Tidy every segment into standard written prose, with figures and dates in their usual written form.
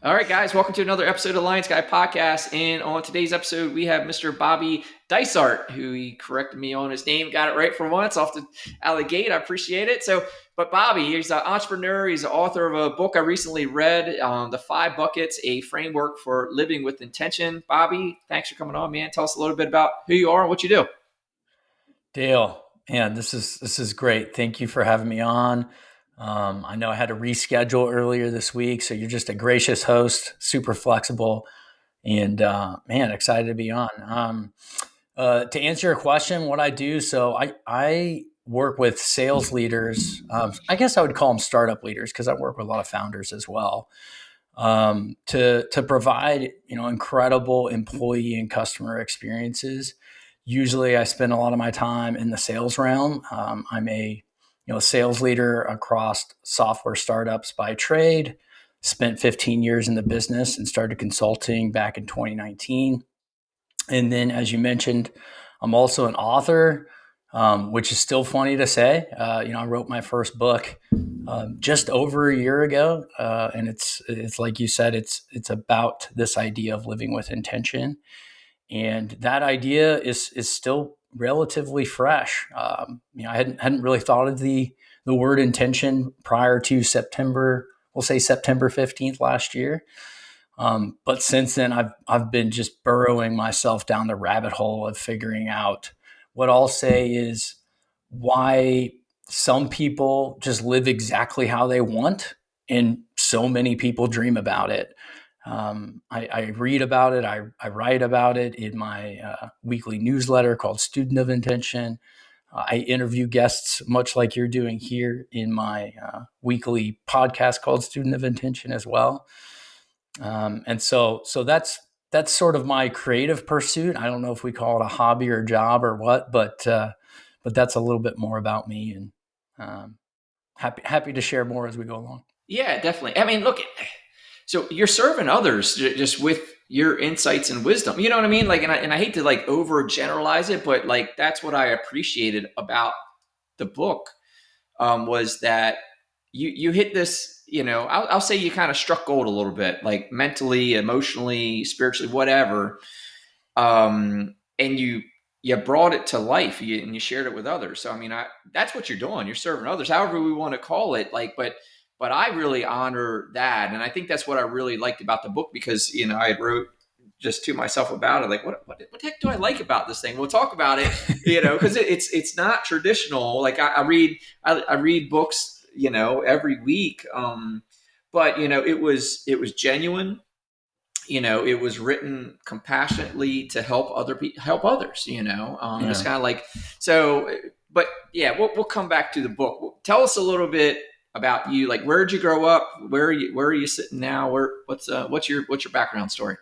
All right, guys, welcome to another episode of the Lions Guy Podcast. And on today's episode, we have Mr. Bobby Dysart, who he corrected me on his name, got it right for once off the out of the gate. I appreciate it. But Bobby, he's an entrepreneur. He's the author of a book I recently read, The Five Buckets, a framework for living with intention. Bobby, thanks for coming on, man. Tell us a little bit about who you are and what you do. Dale, man, this is great. Thank you for having me on. I know I had to reschedule earlier this week, so you're just a gracious host, super flexible, and man, excited to be on. To answer your question, what I do, so I work with sales leaders. I guess I would call them startup leaders because I work with a lot of founders as well. To provide incredible employee and customer experiences. Usually, I spend a lot of my time in the sales realm. I'm a sales leader across software startups by trade. Spent 15 years in the business and started consulting back in 2019. And then, as you mentioned, I'm also an author, which is still funny to say. I wrote my first book just over a year ago, and it's like you said, it's about this idea of living with intention, and that idea is still relatively fresh. I hadn't really thought of the word intention prior to September. We'll say September 15th last year. But since then, I've been just burrowing myself down the rabbit hole of figuring out what I'll say is why some people just live exactly how they want, and so many people dream about it. I read about it. I write about it in my weekly newsletter called Student of Intention. I interview guests, much like you're doing here in my weekly podcast called Student of Intention as well. And so that's sort of my creative pursuit. I don't know if we call it a hobby or job or what, but that's a little bit more about me, and happy to share more as we go along. Yeah, definitely. I mean, look, so you're serving others just with your insights and wisdom. You know what I mean? Like, and I hate to like overgeneralize it, but like that's what I appreciated about the book was that you hit this. I'll say you kind of struck gold a little bit, like mentally, emotionally, spiritually, whatever. And you brought it to life, and you shared it with others. So I mean, that's what you're doing. You're serving others, however we want to call it. Like, but I really honor that, and I think that's what I really liked about the book because I wrote just to myself about it, like what the heck do I like about this thing? We'll talk about it, because it's not traditional. Like I read books, every week, but it was genuine. It was written compassionately to help other people, help others. It's kind of like so. But yeah, we'll come back to the book. Tell us a little bit about you. Like, where did you grow up? Where are you sitting now? What's your background story?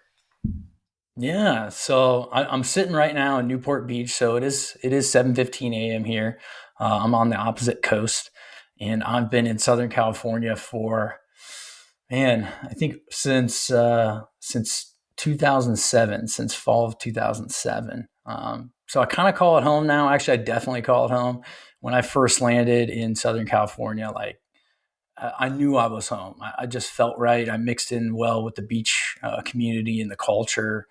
Yeah, so I'm sitting right now in Newport Beach. So it is 7:15 a.m. here. I'm on the opposite coast, and I've been in Southern California for, man, I think since 2007, since fall of 2007. So I kind of call it home now. Actually, I definitely call it home. When I first landed in Southern California, like I knew I was home. I just felt right. I mixed in well with the beach community and the culture.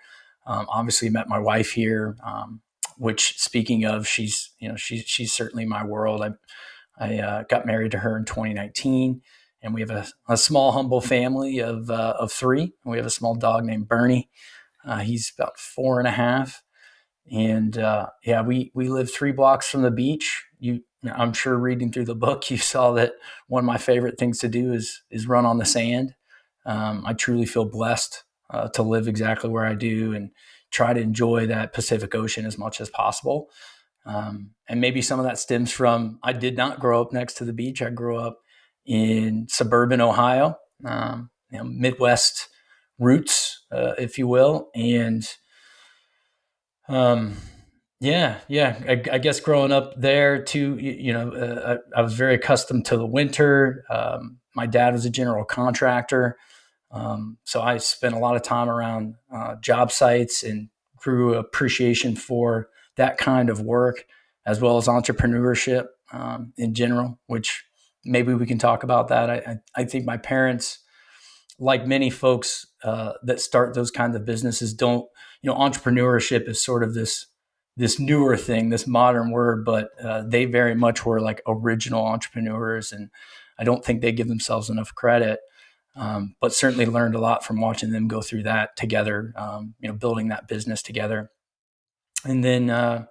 Obviously, met my wife here, which, speaking of, she's certainly my world. I got married to her in 2019, and we have a small, humble family of three. We have a small dog named Bernie. He's about 4.5, and yeah, we live 3 blocks from the beach. I'm sure reading through the book, you saw that one of my favorite things to do is run on the sand. I truly feel blessed to live exactly where I do and try to enjoy that Pacific Ocean as much as possible. And maybe some of that stems from I did not grow up next to the beach. I grew up in suburban Ohio, Midwest roots, if you will, and um, yeah. I guess growing up there too, I was very accustomed to the winter. My dad was a general contractor, so I spent a lot of time around job sites and grew appreciation for that kind of work, as well as entrepreneurship in general. Which maybe we can talk about that. I think my parents like many folks that start those kinds of businesses, don't, entrepreneurship is sort of this newer thing, this modern word, but they very much were like original entrepreneurs, and I don't think they give themselves enough credit. But certainly learned a lot from watching them go through that together, building that business together. And then, other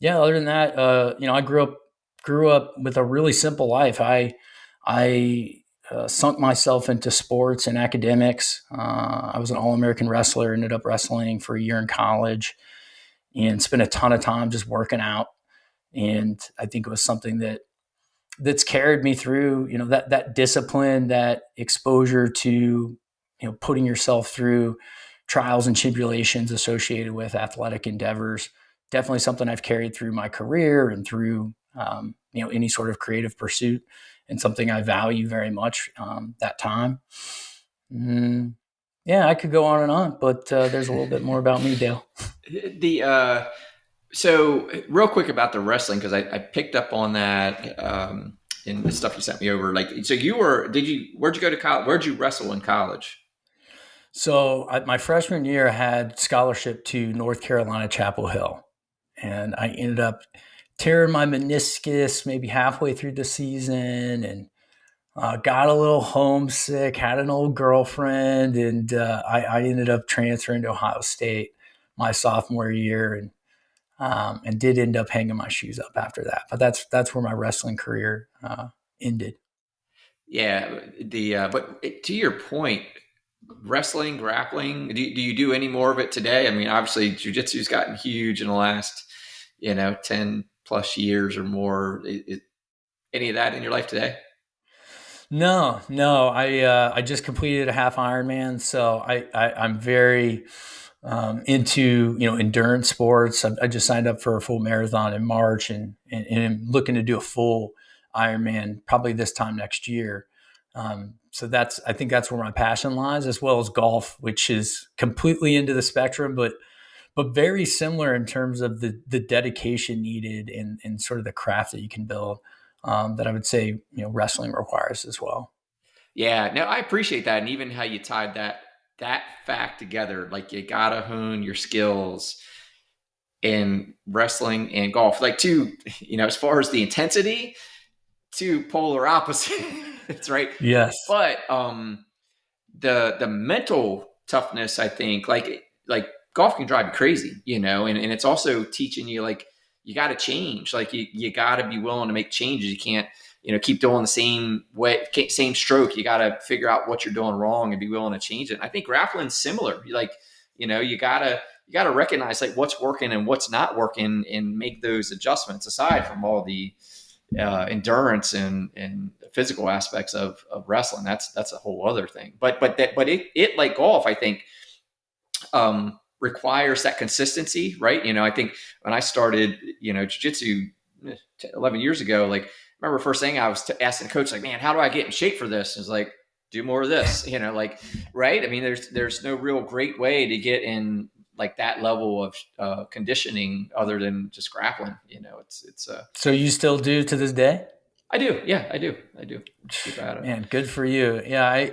than that, I grew up with a really simple life. I sunk myself into sports and academics. I was an All-American wrestler, ended up wrestling for a year in college, and spent a ton of time just working out. And I think it was something that's carried me through, that discipline, that exposure to, putting yourself through trials and tribulations associated with athletic endeavors. Definitely something I've carried through my career and through, any sort of creative pursuit, and something I value very much, that time. Mm, yeah, I could go on and on, but there's a little bit more about me, Dale. The So real quick about the wrestling, because I picked up on that in the stuff you sent me over. Like, so where'd you go to college? Where'd you wrestle in college? So my freshman year, I had scholarship to North Carolina Chapel Hill, and I ended up tearing my meniscus maybe halfway through the season, and got a little homesick, had an old girlfriend, and I ended up transferring to Ohio State my sophomore year, and did end up hanging my shoes up after that. But that's where my wrestling career ended. Yeah, but to your point, wrestling, grappling. Do you do any more of it today? I mean, obviously, jujitsu's gotten huge in the last 10+ years or more. Any of that in your life today? No. I just completed a half Ironman, so I'm very into endurance sports. I just signed up for a full marathon in March, and I'm looking to do a full Ironman probably this time next year. So I think that's where my passion lies, as well as golf, which is completely into the spectrum, but very similar in terms of the dedication needed, and sort of the craft that you can build, that I would say wrestling requires as well. Yeah, no, I appreciate that, and even how you tied that fact together. Like, you gotta hone your skills in wrestling and golf. Like, as far as the intensity, two polar opposites, right? Yes. But the mental toughness, I think, like golf can drive you crazy, and it's also teaching you, like, you got to change. Like, you got to be willing to make changes. You can't keep doing the same way, same stroke. You got to figure out what you're doing wrong and be willing to change it. And I think grappling's similar. Like, you gotta recognize, like, what's working and what's not working, and make those adjustments, aside from all the endurance and physical aspects of wrestling. That's a whole other thing. But it like golf, I think, requires that consistency, right? I think when I started, jiu-jitsu 11 years ago, like, I remember first thing I was asking the coach, like, man, how do I get in shape for this? It's like, do more of this, like, right? I mean, there's no real great way to get in, like, that level of conditioning other than just grappling. It's So you still do to this day? I do. Yeah, I do keep at it. Man, good for you. Yeah,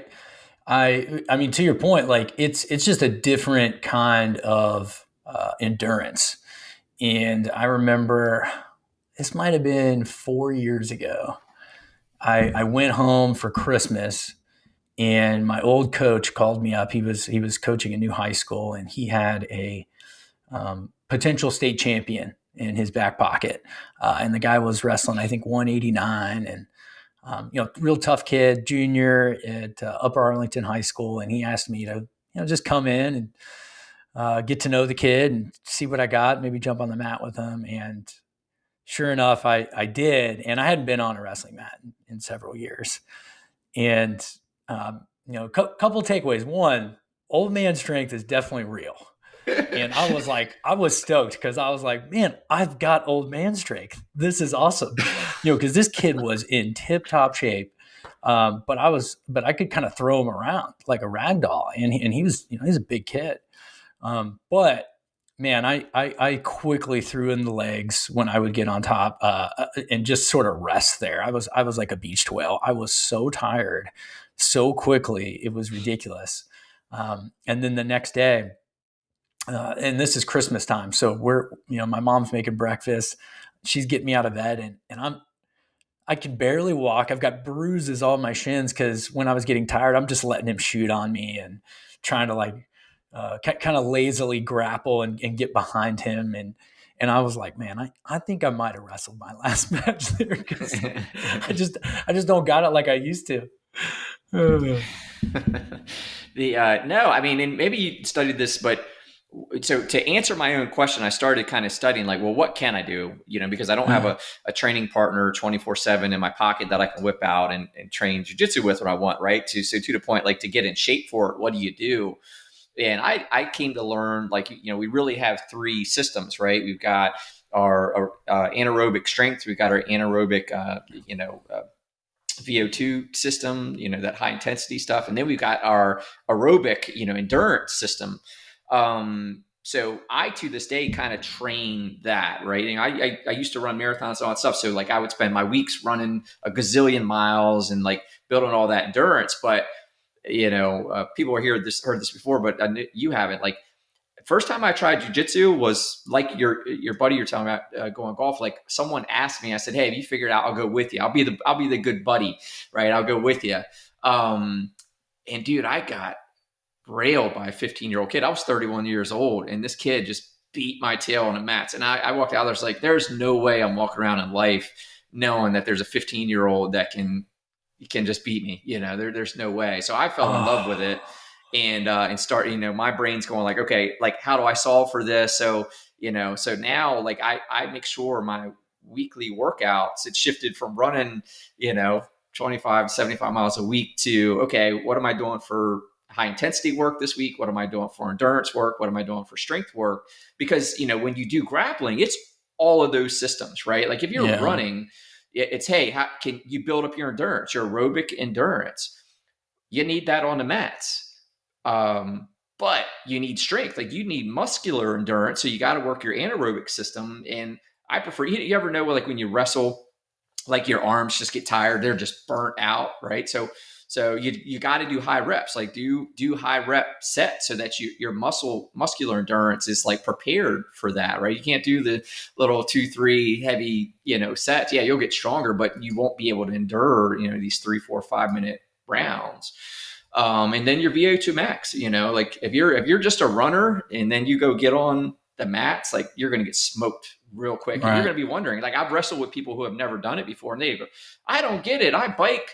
I mean, to your point, like it's just a different kind of endurance. And I remember this might have been 4 years ago. I went home for Christmas, and my old coach called me up. He was coaching a new high school, and he had a potential state champion in his back pocket, and the guy was wrestling, I think, 189, and real tough kid, junior at Upper Arlington High School, and he asked me to, just come in and get to know the kid and see what I got, maybe jump on the mat with him. And sure enough, I did, and I hadn't been on a wrestling mat in several years. And couple takeaways. One, old man strength is definitely real. And I was stoked, because I was like, man, I've got old man strength. This is awesome. Because this kid was in tip top shape. But I could kind of throw him around like a rag doll. And he was, he's a big kid. But man, I quickly threw in the legs when I would get on top, and just sort of rest there. I was like a beached whale. I was so tired, so quickly. It was ridiculous. And then the next day, and this is Christmas time. So my mom's making breakfast. She's getting me out of bed, and I can barely walk. I've got bruises all my shins because when I was getting tired, I'm just letting him shoot on me and trying to kind of lazily grapple and get behind him. And I was like, man, I think I might have wrestled my last match there because I just don't got it like I used to. No, I mean, and maybe you studied this, but so to answer my own question, I started kind of studying like, well, what can I do? Because I don't have a training partner 24/7 in my pocket that I can whip out and train jujitsu with when I want, right? So to the point, like to get in shape for it, what do you do? And I came to learn like, we really have three systems, right? We've got our anaerobic strength. We've got our anaerobic, VO2 system, that high intensity stuff. And then we've got our aerobic, endurance system. So I, to this day, kind of train that, right? And I used to run marathons and all that stuff. So like I would spend my weeks running a gazillion miles and like building all that endurance. But, people are heard this before, but you haven't. Like first time I tried jujitsu was like your buddy you're telling me about going golf. Like someone asked me, I said, "Hey, have you figured out? I'll go with you. I'll be the good buddy, right? I'll go with you." And dude, I got railed by a 15-year-old kid. I was 31 years old, and this kid just beat my tail on the mats. And I walked out there, it's like, there's no way I'm walking around in life knowing that there's a 15-year-old that can just beat me. There's no way. So I fell in love with it. And start, my brain's going like, okay, like how do I solve for this? So now like I make sure my weekly workouts, it shifted from running, 25, 75 miles a week to, okay, what am I doing for high intensity work this week? What am I doing for endurance work? What am I doing for strength work? Because, when you do grappling, it's all of those systems, right? Like if you're running, it's, hey, how can you build up your endurance, your aerobic endurance? You need that on the mats. But you need strength, like you need muscular endurance. So you got to work your anaerobic system. And I prefer, you ever know, like when you wrestle, like your arms just get tired, they're just burnt out. Right. So you got to do high reps, like do high rep sets so that your muscular endurance is like prepared for that. Right. You can't do the little 2-3 heavy, sets. Yeah. You'll get stronger, but you won't be able to endure, these 3, 4, 5 minute rounds. And then your VO2 max, like if you're just a runner and then you go get on the mats, like you're going to get smoked real quick. Right. And you're going to be wondering, like I've wrestled with people who have never done it before and they go, I don't get it. I bike,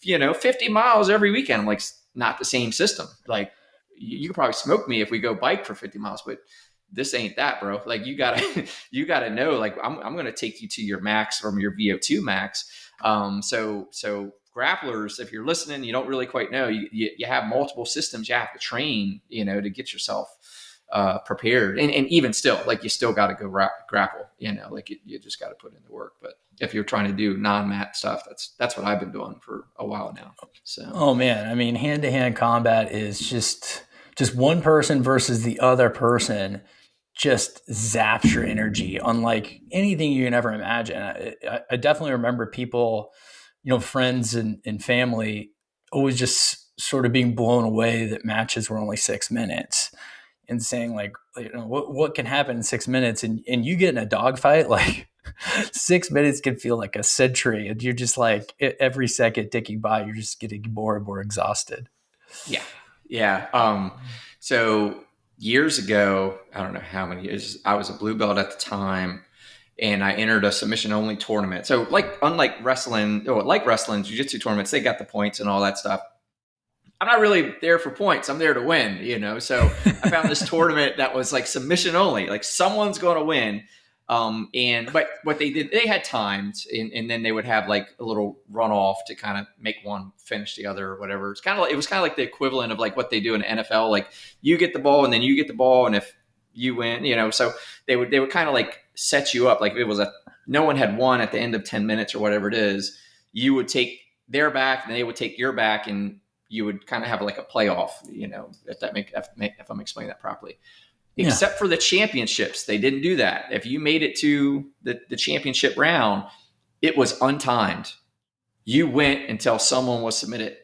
50 miles every weekend. I'm like, not the same system. Like you could probably smoke me if we go bike for 50 miles, but this ain't that, bro. Like you gotta know, like I'm going to take you to your max from your VO2 max. So grapplers, if you're listening, you don't really quite know, you have multiple systems you have to train, to get yourself prepared. And even still, like you still got to go grapple, like you just got to put in the work. But if you're trying to do non-mat stuff, that's what I've been doing for a while now. So, oh man, I mean, hand-to-hand combat is just one person versus the other person just zaps your energy unlike anything you can ever imagine. I definitely remember people, friends and family always just sort of being blown away that matches were only 6 minutes and saying like, what can happen in 6 minutes, and you get in a dogfight, like 6 minutes can feel like a century, and you're just like every second ticking by, you're just getting more and more exhausted. Yeah. So years ago, I don't know how many years, I was a blue belt at the time. And I entered a submission only tournament. So unlike wrestling, jiu-jitsu tournaments, they got the points and all that stuff. I'm not really there for points. I'm there to win, So I found this tournament that was like submission only, like someone's going to win. But what they did, they had times and then they would have like a little runoff to kind of make one finish the other or whatever. It was kind of like the equivalent of like what they do in the NFL. Like you get the ball and then you get the ball. And if you win, so they would kind of like set you up. Like if it was no one had won at the end of 10 minutes or whatever it is, you would take their back and they would take your back, and you would kind of have like a playoff, if I'm explaining that properly. Yeah. Except for the championships, they didn't do that. If you made it to the championship round, it was untimed. You went until someone was submitted.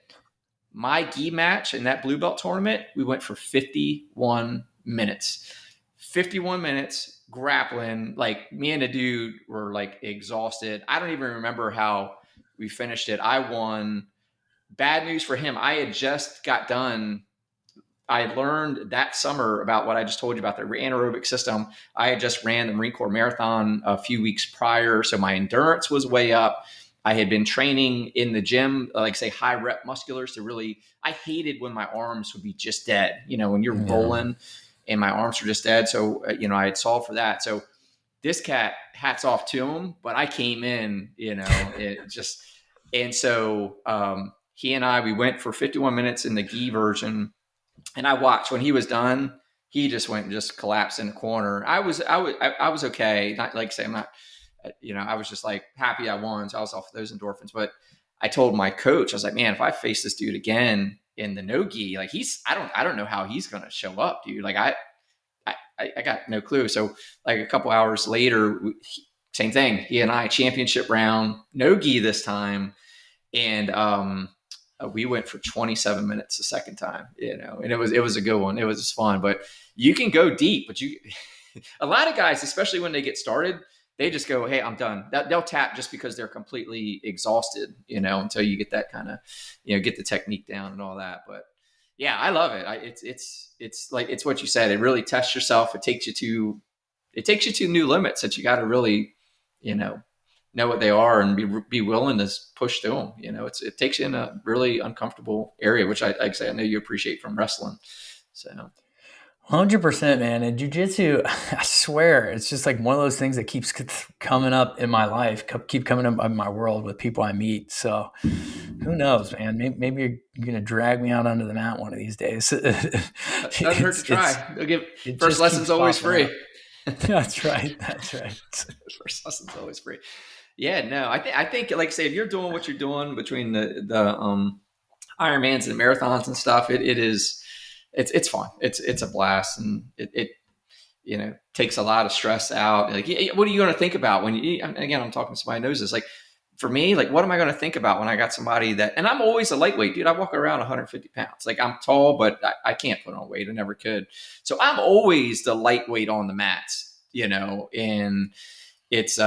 my gi match in that blue belt tournament, we went for 51 minutes. 51 minutes grappling. Like me and the dude were like exhausted. I don't even remember how we finished it. I won. Bad news for him. I had just got done. I learned that summer about what I just told you about the anaerobic system. I had just ran the Marine Corps Marathon a few weeks prior, so my endurance was way up. I had been training in the gym, like say high rep musculars to really. I hated when my arms would be just dead. When you're Yeah. rolling and my arms were just dead. So I had solved for that. So this cat, hats off to him, but I came in, it just, and so he and I, we went for 51 minutes in the gi version, and I watched when he was done. He just went and just collapsed in the corner. I was okay. Not like say I'm not, I was just like happy I won. So I was off those endorphins. But I told my coach, I was like, man, if I face this dude again in the no gi, like I don't know how he's gonna show up, dude. Like I got no clue. So like a couple hours later, same thing. He and I championship round, no gi this time, and we went for 27 minutes the second time. And it was a good one. It was fun, but you can go deep. But a lot of guys, especially when they get started, they just go, "Hey, I'm done." They'll tap just because they're completely exhausted, until you get that kind of, get the technique down and all that. But yeah, I love it. It's like it's what you said. It really tests yourself. It takes you to new limits that you got to really, you know what they are and be willing to push through them. It takes you in a really uncomfortable area, which I say I know you appreciate from wrestling. So 100%, man. And jujitsu, I swear, it's just like one of those things that keeps coming up in my life, keep coming up in my world with people I meet. So who knows, man? Maybe you're going to drag me out onto the mat one of these days. it doesn't hurt to try. They'll give It first just lesson's keeps always popping free. up. That's right. That's right. First lesson's always free. Yeah, no, I think like I say, if you're doing what you're doing between the Ironmans and marathons and stuff, it's fun. It's a blast, and it takes a lot of stress out. Like, what are you going to think about when you? Again, I'm talking to somebody who knows this. Like, for me, like, what am I going to think about when I got somebody that? And I'm always a lightweight, dude. I walk around 150 pounds. Like, I'm tall, but I can't put on weight. I never could. So I'm always the lightweight on the mats, and it's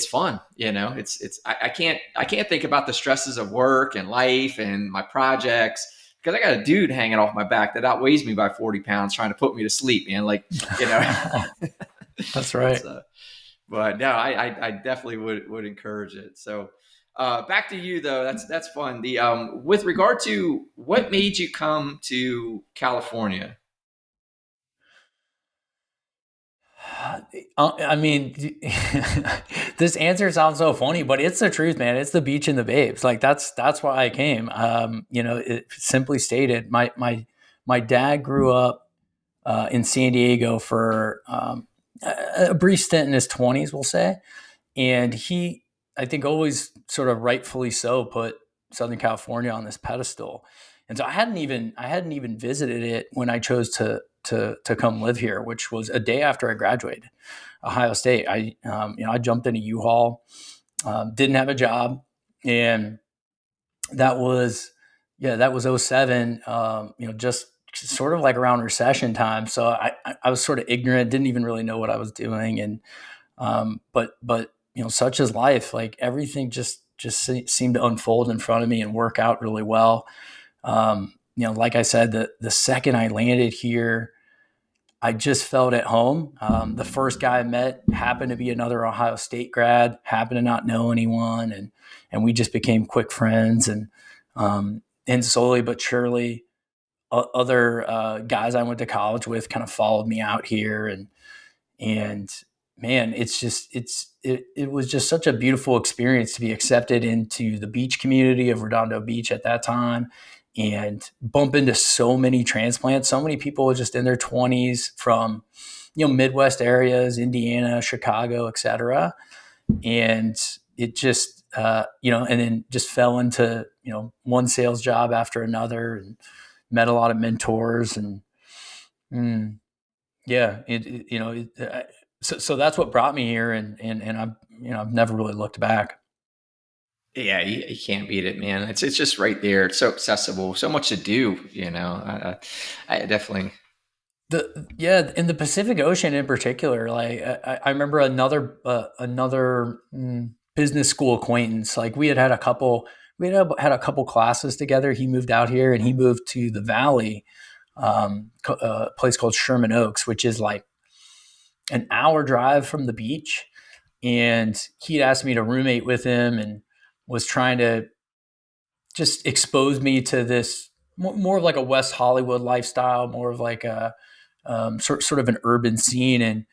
fun. I can't think about the stresses of work and life and my projects because I got a dude hanging off my back that outweighs me by 40 pounds trying to put me to sleep, man. Like, you know, That's right. so, but no, I definitely would encourage it. So, back to you though. That's fun. The with regard to what made you come to California? I mean, this answer sounds so funny, but it's the truth, man. It's the beach and the babes. Like that's why I came. Simply stated, my dad grew up in San Diego for a brief stint in his 20s, we'll say, and he, I think, always sort of rightfully so put Southern California on this pedestal. And so I hadn't even visited it when I chose to come live here, which was a day after I graduated Ohio State. I jumped in a U-Haul, didn't have a job, and that was '07. Just sort of like around recession time. So I was sort of ignorant, didn't even really know what I was doing, and but such is life. Like everything just seemed to unfold in front of me and work out really well. Like I said, the second I landed here, I just felt at home. The first guy I met happened to be another Ohio State grad, happened to not know anyone, and we just became quick friends. And slowly but surely, other guys I went to college with kind of followed me out here, and man, it was just such a beautiful experience to be accepted into the beach community of Redondo Beach at that time and bump into so many transplants. So many people just in their 20s from Midwest areas, Indiana, Chicago, etc. And it just and then just fell into one sales job after another and met a lot of mentors and mm, yeah, so that's what brought me here, and I've never really looked back. Yeah, you can't beat it, man. It's just right there. It's so accessible, so much to do. I definitely. Yeah, in the Pacific Ocean in particular, like I remember another business school acquaintance. Like we had a couple classes together. He moved out here and he moved to the Valley, a place called Sherman Oaks, which is like an hour drive from the beach. And he'd asked me to roommate with him and was trying to just expose me to this more of like a West Hollywood lifestyle, more of like a sort of an urban scene. And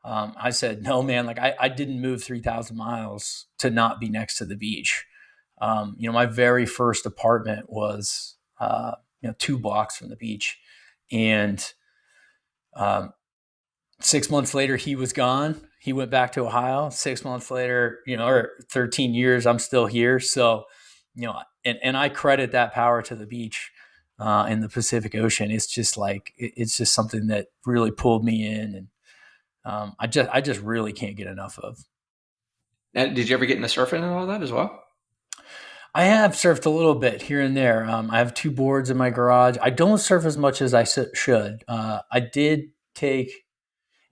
I said, no, man, like I didn't move 3,000 miles to not be next to the beach. My very first apartment was, 2 blocks from the beach. And um, 6 months later, he was gone. He went back to Ohio. 6 months later, or 13 years, I'm still here. So, and I credit that power to the beach in the Pacific Ocean. It's just like it's just something that really pulled me in, and I just really can't get enough of. Now, did you ever get into surfing and all that as well? I have surfed a little bit here and there. I have 2 boards in my garage. I don't surf as much as I should. I did take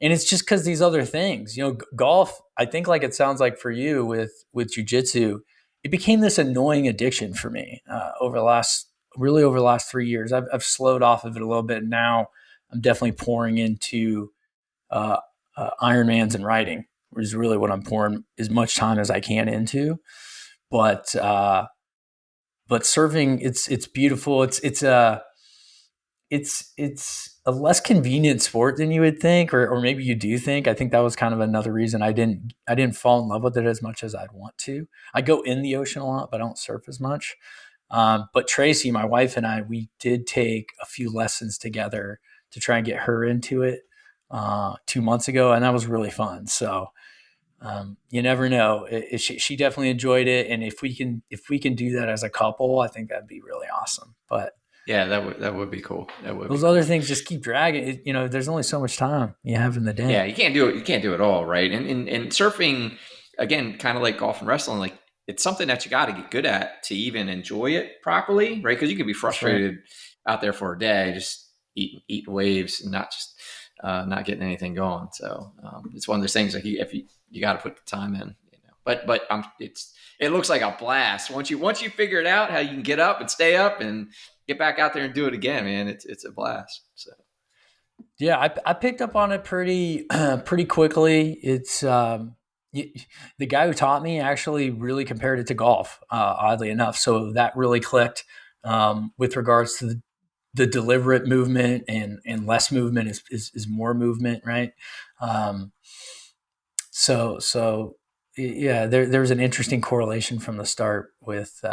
and it's just because these other things, golf. I think like it sounds like for you with jujitsu, it became this annoying addiction for me over the last 3 years. I've slowed off of it a little bit now. I'm definitely pouring into uh, Ironmans and writing, which is really what I'm pouring as much time as I can into. But but surfing, it's beautiful. It's a less convenient sport than you would think, or maybe you do think. I think that was kind of another reason I didn't fall in love with it as much as I'd want to. I go in the ocean a lot, but I don't surf as much. But Tracy, my wife, and I, we did take a few lessons together to try and get her into it 2 months ago, and that was really fun. So you never know. She definitely enjoyed it, and if we can do that as a couple, I think that'd be really awesome. But Yeah, that would be cool. That would be those other cool. things just keep dragging. There's only so much time you have in the Yeah, day. you can't do it. You can't do it all, right? And surfing, again, kind of like golf and wrestling, like it's something that you got to get good at to even enjoy it properly, right? Because you could be That's right. frustrated out there for a day, just eating waves and not getting anything going. So it's one of those things like if you got to put the time in, you know. But it looks like a blast once you figure it out how you can get up and stay up and get back out there and do it again, man. It's a blast. So. Yeah, I picked up on it pretty quickly. The guy who taught me actually really compared it to golf, oddly enough. So that really clicked with regards to the deliberate movement, and less movement is more movement, right? Um, so yeah, there's an interesting correlation from the start with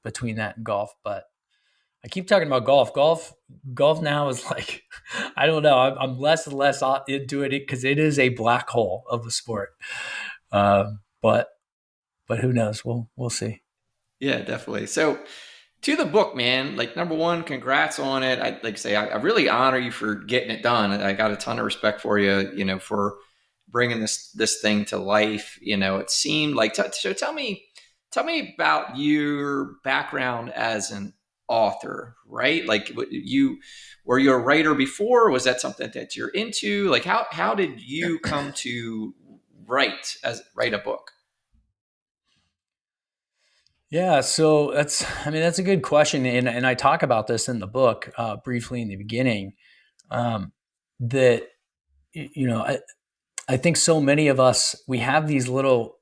between that and golf. But I keep talking about golf. Golf now is like, I don't know. I'm less and less into it because it is a black hole of a sport. But who knows? We'll see. Yeah, definitely. So to the book, man, like number one, congrats on it. I like to say I really honor you for getting it done. I got a ton of respect for you, for bringing this thing to life. It seemed like so. Tell me about your background as an author, right? Like you were you a writer before? Was that something that you're into? Like how did you come to write a book? Yeah, so that's a good question, and I talk about this in the book briefly in the beginning. Um, that I think so many of us, we have these little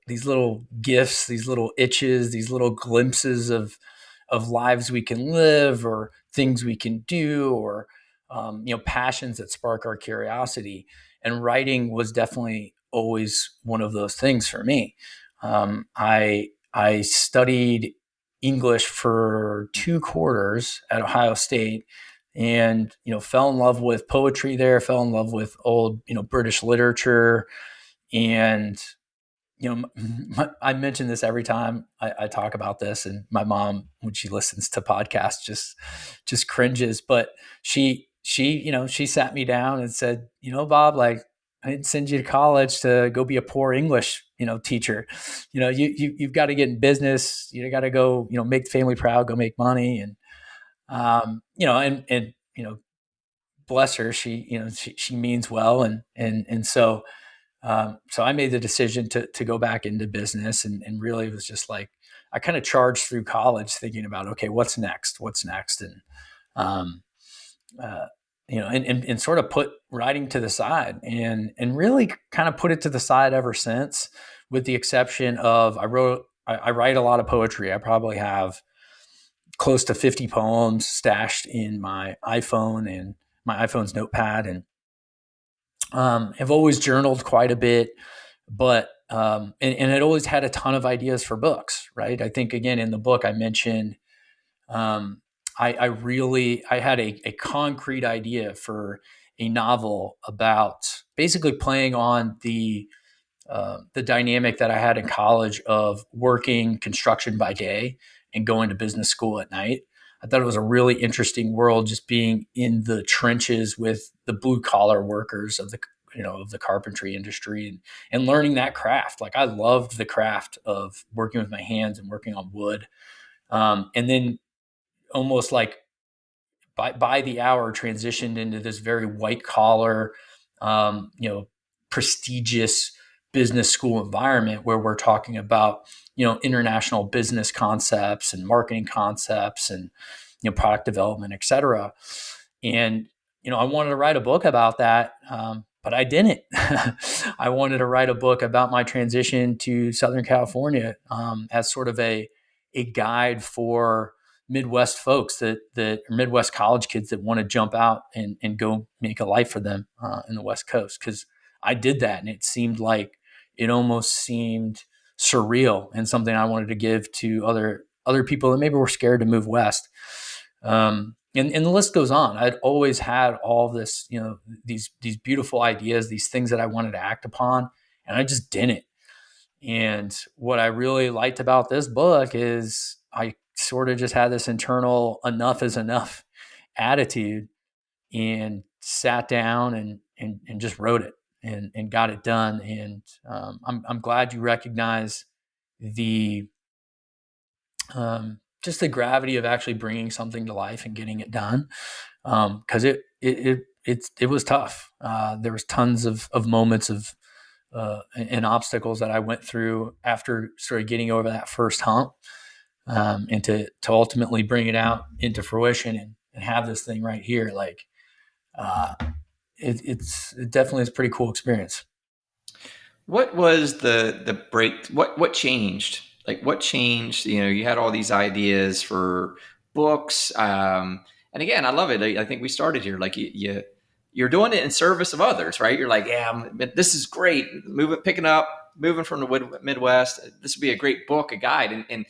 gifts, these little itches, these little glimpses of lives we can live, or things we can do, or passions that spark our curiosity. And writing was definitely always one of those things for me. I studied English for 2 quarters at Ohio State, and fell in love with poetry there, fell in love with old British literature. And I mention this every time I talk about this, and my mom, when she listens to podcasts, just cringes. But she sat me down and said, Bob, like, I didn't send you to college to go be a poor English, teacher. You've got to get in business. You got to go, make the family proud, go make money. And, bless her, she means well. So I made the decision to go back into business, and really it was just like, I kind of charged through college thinking about, okay, what's next. And, um, uh, and sort of put writing to the side, and really kind of put it to the side ever since, with the exception of I write a lot of poetry. I probably have close to 50 poems stashed in my iPhone and my iPhone's notepad. And I've always journaled quite a bit, but and it always had a ton of ideas for books, right? I think, again, in the book I mentioned, um, I had a concrete idea for a novel about basically playing on the dynamic that I had in college of working construction by day and going to business school at night. I thought it was a really interesting world, just being in the trenches with the blue collar workers of the carpentry industry, and learning that craft. Like, I loved the craft of working with my hands and working on wood. And then, almost like by the hour, transitioned into this very white collar, um, you know, prestigious business school environment, where we're talking about, international business concepts and marketing concepts, and, product development, et cetera. And, I wanted to write a book about that. But I didn't. I wanted to write a book about my transition to Southern California, as sort of a guide for Midwest folks, that are Midwest college kids that want to jump out and go make a life for them in the West Coast. Because I did that, and it almost seemed surreal, and something I wanted to give to other people that maybe were scared to move west. And the list goes on. I'd always had all this, these beautiful ideas, these things that I wanted to act upon, and I just didn't. And what I really liked about this book is I sort of just had this internal enough is enough attitude, and sat down and just wrote it, and got it done. And I'm glad you recognize the just the gravity of actually bringing something to life and getting it done, because it was tough. There was tons of moments of and obstacles that I went through after sort of getting over that first hump, and to ultimately bring it out into fruition, and have this thing right here. Like, uh, it definitely is a pretty cool experience. What was the break? What changed? Like, what changed? You had all these ideas for books, and again, I love it. I think we started here. Like, you're doing it in service of others, right? You're like, yeah, this is great. Picking up, moving from the Midwest. This would be a great book, a guide, and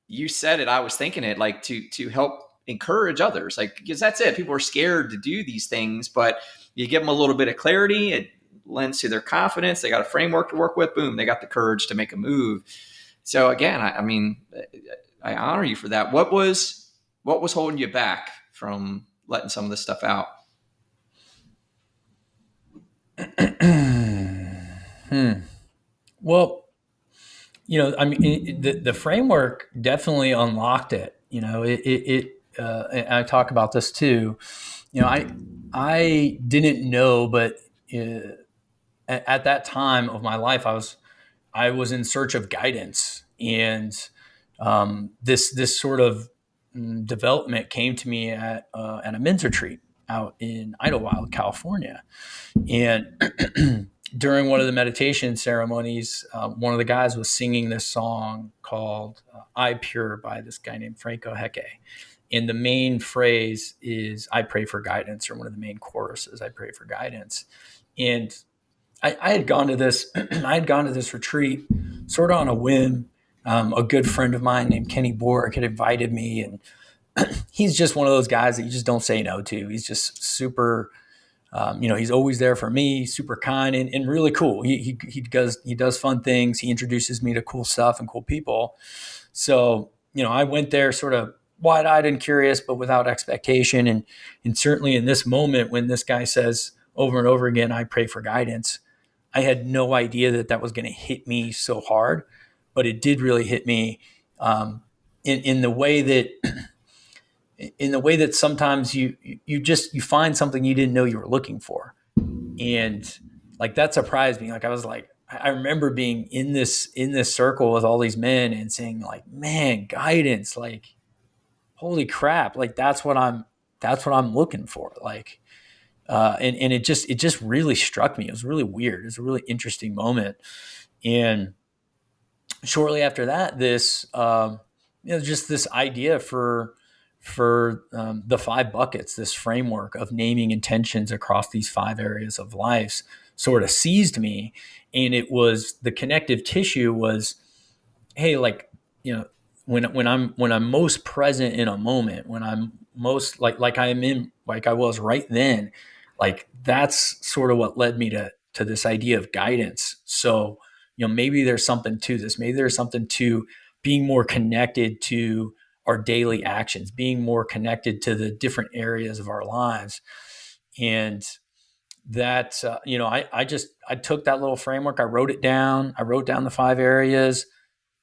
you said it. I was thinking it, like, to help encourage others, like, because that's it. People are scared to do these things, but you give them a little bit of clarity. It lends to their confidence. They got a framework to work with. Boom, they got the courage to make a move. So again, I mean, I honor you for that. What was holding you back from letting some of this stuff out? Hmm. Well, I mean, the framework definitely unlocked it. And I talk about this too. I didn't know, but at that time of my life, I was in search of guidance, and this sort of development came to me at a men's retreat out in Idlewild, California. And during one of the meditation ceremonies, one of the guys was singing this song called "I Pure" by this guy named Franco Heke. And the main phrase is "I pray for guidance," or one of the main choruses, "I pray for guidance." And I had gone to this I had gone to this retreat sort of on a whim. A good friend of mine named Kenny Bork had invited me, and he's just one of those guys that you just don't say no to. He's just super, he's always there for me, super kind, and really cool. He does fun things. He introduces me to cool stuff and cool people. So, I went there sort of wide-eyed and curious, but without expectation. And certainly in this moment when this guy says, over and over again, I pray for guidance. I had no idea that that was going to hit me so hard, but it did really hit me um, in the way that sometimes you find something you didn't know you were looking for, and like that surprised me. Like I was like, I remember being in this circle with all these men and saying like, man, guidance, like holy crap, like that's what I'm looking for. Like, and it just really struck me. It was really weird. It was a really interesting moment. And shortly after that, just this idea for the 5 buckets, this framework of naming intentions across these 5 areas of life, sort of seized me, and it was the connective tissue was, hey, like, you know, when I'm most present in a moment, when I'm most like I am in, like I was right then, like that's sort of what led me to this idea of guidance. So, maybe there's something to this. Maybe there's something to being more connected to our daily actions, being more connected to the different areas of our lives. And that, I took that little framework, I wrote it down, I wrote down the 5 areas,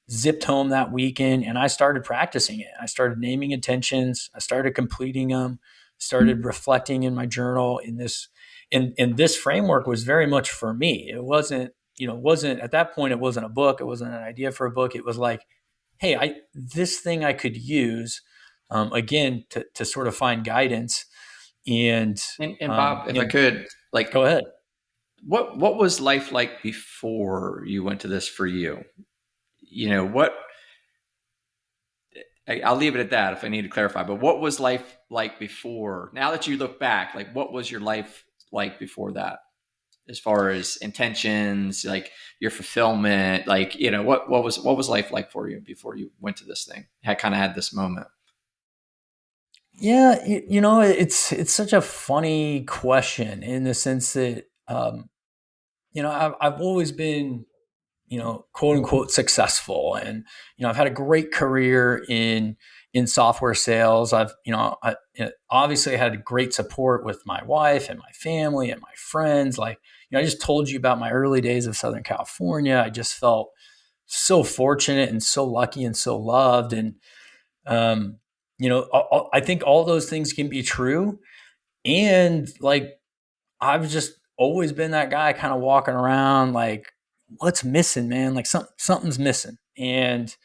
zipped home that weekend, and I started practicing it. I started naming intentions. I started completing them, started reflecting in my journal in this, and this framework was very much for me. It wasn't, wasn't at that point, it wasn't a book. It wasn't an idea for a book. It was like, hey, this thing I could use, again, to sort of find guidance. And, And Bob, if I could, like, go ahead. what was life like before you went to this for you? What I'll leave it at that if I need to clarify, but what was life like before? Now that you look back, like what was your life like before that? As far as intentions, like your fulfillment, like, what was life like for you before you went to this thing? Had kind of had this moment. Yeah, it's such a funny question in the sense that, I've always been, quote unquote successful, and I've had a great career in software sales. Obviously had great support with my wife and my family and my friends. Like, I just told you about my early days of Southern California. I just felt so fortunate and so lucky and so loved, and um, I think all those things can be true. And like, I've just always been that guy kind of walking around like, what's missing, man? Like something's missing. And,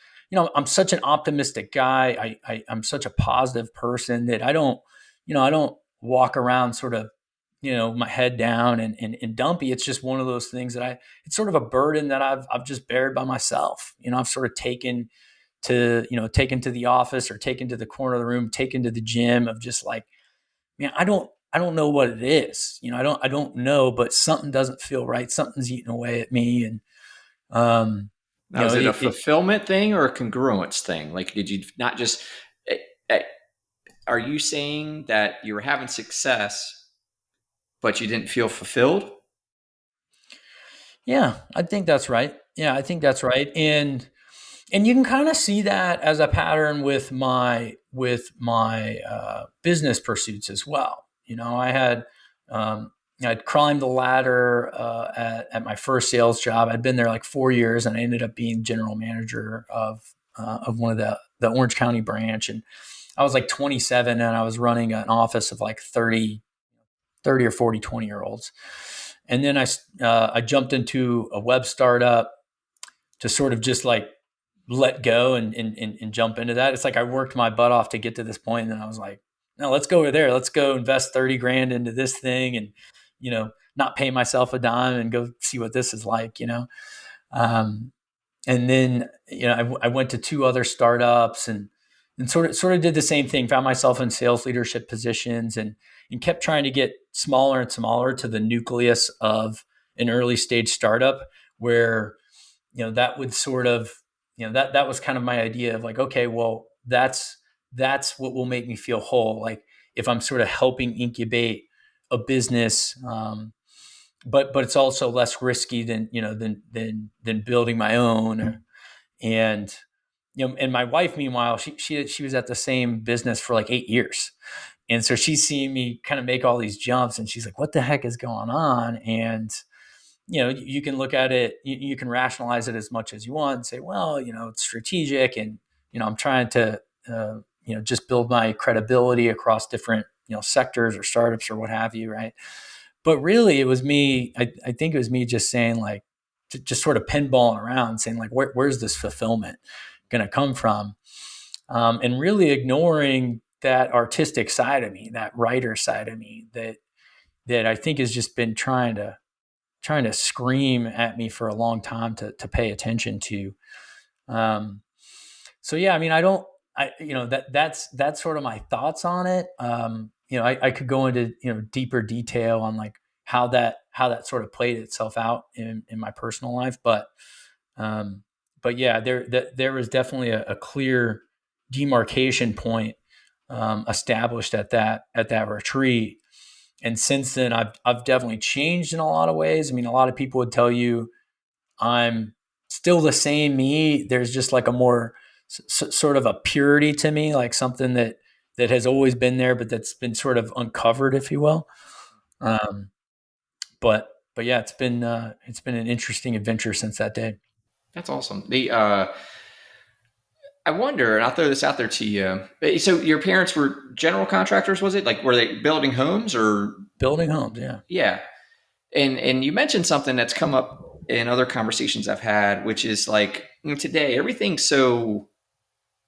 I'm such an optimistic guy. I'm such a positive person that I don't walk around sort of, my head down and dumpy. It's just one of those things that it's sort of a burden that I've just bared by myself. I've sort of taken to the office or taken to the corner of the room, taken to the gym of just like, man, I don't know what it is. I don't know, but something doesn't feel right. Something's eating away at me. And, um, Now, is it a fulfillment thing or a congruence thing? Like, did you not just, eh, eh, are you saying that you were having success, but you didn't feel fulfilled? yeah, I think that's right. Yeah, I think that's right. And you can kind of see that as a pattern with my business pursuits as well. Um, I'd climbed the ladder at my first sales job. I'd been there like 4 years, and I ended up being general manager of one of the Orange County branch. And I was like 27, and I was running an office of like 30 or 40 20 year olds. And then I jumped into a web startup to sort of just like let go and jump into that. It's like I worked my butt off to get to this point, and then I was like, no, let's go over there. Let's go invest 30 grand into this thing, and not pay myself a dime and go see what this is like. Um, and then I went to 2 other startups, and sort of did the same thing. Found myself in sales leadership positions, and kept trying to get smaller and smaller to the nucleus of an early stage startup where that would sort of that was kind of my idea of like, okay, well, that's what will make me feel whole. Like if I'm sort of helping incubate a business, but it's also less risky than than building my own. And and my wife, meanwhile, she was at the same business for like 8 years, And so she's seeing me kind of make all these jumps, and she's like, what the heck is going on? And you can look at it, you can rationalize it as much as you want and say, well, it's strategic, and I'm trying to just build my credibility across different sectors or startups or what have you, right? But really, it was me. I think it was me just saying, like, just sort of pinballing around, saying, like, where's this fulfillment going to come from? And really ignoring that artistic side of me, that writer side of me, that I think has just been trying to scream at me for a long time to pay attention to. Um, so yeah, I mean, I don't, I that's sort of my thoughts on it. I could go into deeper detail on like how that sort of played itself out in my personal life, um, but yeah, there was definitely a clear demarcation point established at that retreat. And since then, I've definitely changed in a lot of ways. I mean, a lot of people would tell you I'm still the same me. There's just like a more sort of a purity to me, like something that has always been there, but that's been sort of uncovered, if you will. Um, but yeah, it's been an interesting adventure since that day. That's awesome. I wonder, and I'll throw this out there to you. So your parents were general contractors, was it? Like, were they building homes or? Building homes, yeah. Yeah. And you mentioned something that's come up in other conversations I've had, which is like today everything's so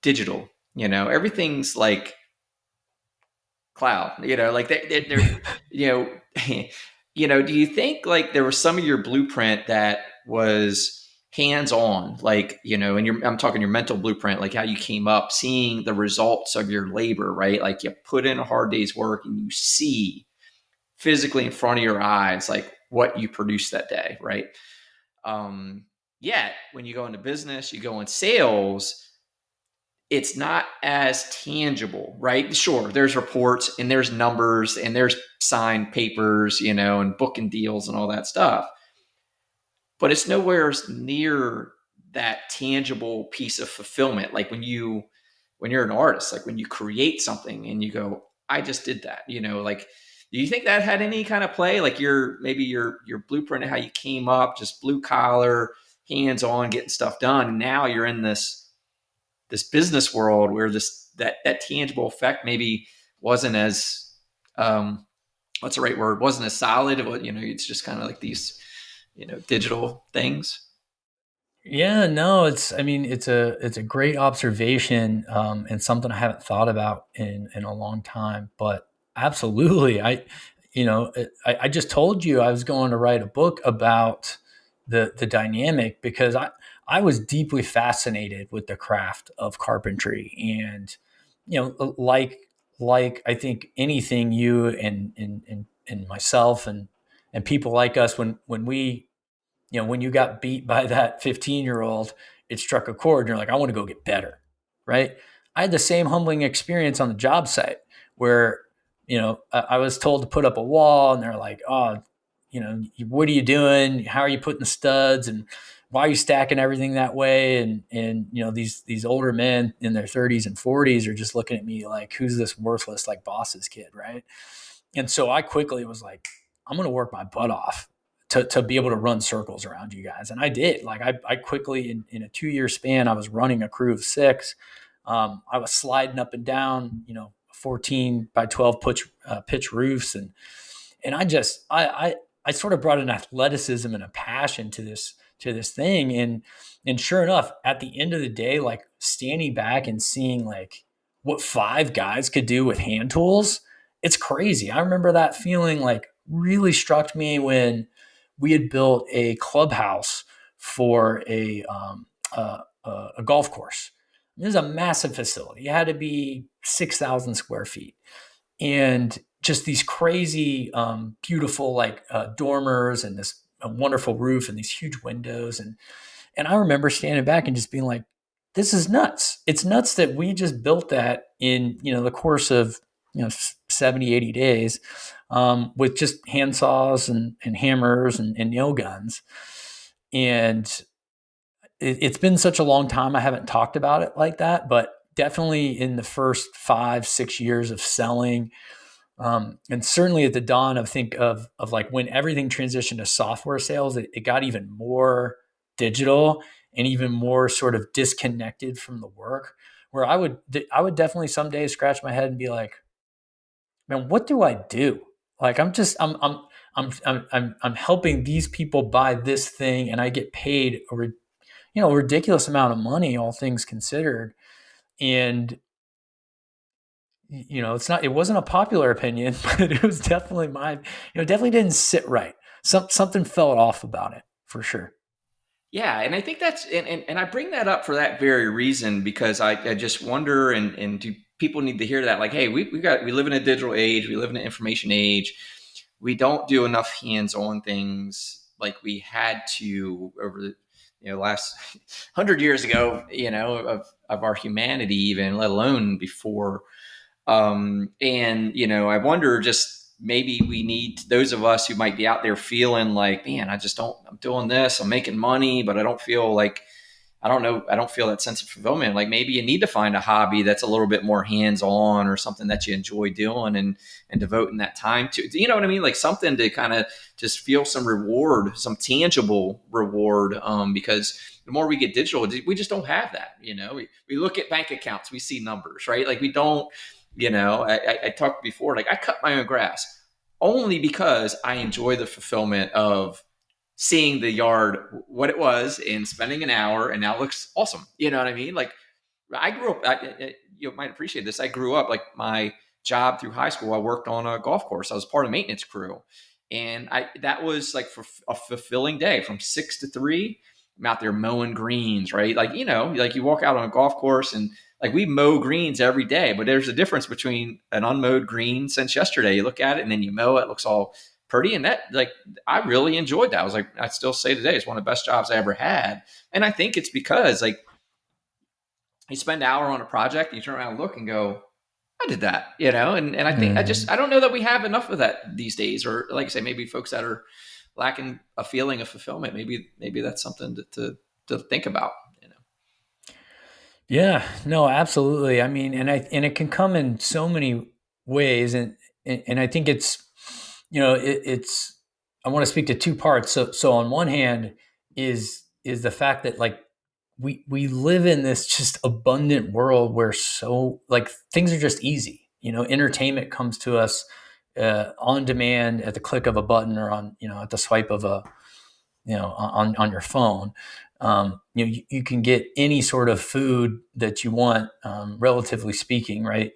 digital. Everything's like cloud. Like they're you know, do you think like there was some of your blueprint that was hands on, like and I'm talking your mental blueprint, like how you came up, seeing the results of your labor, right? Like you put in a hard day's work and you see physically in front of your eyes, like what you produced that day, right? Yet when you go into business, you go in sales, it's not as tangible, right? Sure, there's reports and there's numbers and there's signed papers, and booking deals and all that stuff, but it's nowhere near that tangible piece of fulfillment. Like when you're an artist, like when you create something and you go, I just did that, like, do you think that had any kind of play? Like your blueprint of how you came up, just blue collar, hands on, getting stuff done. And now you're in this business world where that tangible effect maybe wasn't as what's the right word? Wasn't as solid. It's just kind of like these, digital things. Yeah, no, I mean, it's a great observation, and something I haven't thought about in a long time. But absolutely, I just told you I was going to write a book about the dynamic because I was deeply fascinated with the craft of carpentry, and like I think anything you and myself and people like us when you got beat by that 15-year-old, it struck a chord and you're like, I want to go get better. Right. I had the same humbling experience on the job site where, I was told to put up a wall and they're like, oh, what are you doing? How are you putting the studs? And why are you stacking everything that way? And these older men in their 30s and 40s are just looking at me like, who's this worthless, like boss's kid? Right. And so I quickly was like, I'm going to work my butt off to be able to run circles around you guys. And I did. Like I quickly, in a 2-year span, I was running a crew of 6. I was sliding up and down, 14 by 12 pitch roofs. And I sort of brought an athleticism and a passion to this thing. And sure enough, at the end of the day, like standing back and seeing like what 5 guys could do with hand tools, it's crazy. I remember that feeling like really struck me when we had built a clubhouse for a golf course. It was a massive facility. It had to be 6,000 square feet, and just these crazy, beautiful like dormers and this wonderful roof and these huge windows. And I remember standing back and just being like, this is nuts. It's nuts that we just built that in, the course of, 70, 80 days, with just hand saws and hammers and nail guns. And it's been such a long time. I haven't talked about it like that, but definitely in the first 5, 6 years of selling, and certainly at the dawn of think of like when everything transitioned to software sales, it got even more digital and even more sort of disconnected from the work. Where I would definitely some days scratch my head and be like, man, what do I do? Like I'm helping these people buy this thing, and I get paid a ridiculous amount of money, all things considered. And it wasn't a popular opinion, but it was definitely mine. Definitely didn't sit right. Something felt off about it for sure. Yeah, and I think that's and I bring that up for that very reason because I just wonder and do people need to hear that like, hey, we live in a digital age, we live in an information age. We don't do enough hands-on things like we had to over the last 100 years ago, of our humanity, even let alone before. And I wonder just maybe we need those of us who might be out there feeling like, man, I'm doing this, I'm making money, but I don't feel like, I don't know, I don't feel that sense of fulfillment. Like maybe you need to find a hobby that's a little bit more hands on or something that you enjoy doing and devoting that time to. You know what I mean? Like something to kind of just feel some reward, some tangible reward. Because the more we get digital, we just don't have that. We look at bank accounts, we see numbers, right? Like we don't, I talked before, like I cut my own grass only because I enjoy the fulfillment of seeing the yard what it was and spending an hour and now it looks awesome. You know what I mean? Like I grew up, you might appreciate this. I grew up like my job through high school. I worked on a golf course. I was part of the maintenance crew. And that was like for a fulfilling day from 6 to 3. I'm out there mowing greens, right? Like, like you walk out on a golf course and like we mow greens every day, but there's a difference between an unmowed green since yesterday. You look at it and then you mow it, it looks all pretty. And that, like, I really enjoyed that. I was like, I still say today, it's one of the best jobs I ever had. And I think it's because, like, you spend an hour on a project and you turn around and look and go, I did that, and I think Mm-hmm. I don't know that we have enough of that these days, or like I say, maybe folks that are lacking a feeling of fulfillment, maybe that's something to think about. Yeah, no, absolutely. I mean, and it can come in so many ways, and I think it's I want to speak to two parts. So on one hand is the fact that like we live in this just abundant world where so like things are just easy. Entertainment comes to us on demand at the click of a button or on at the swipe of a on your phone. You can get any sort of food that you want, relatively speaking, right?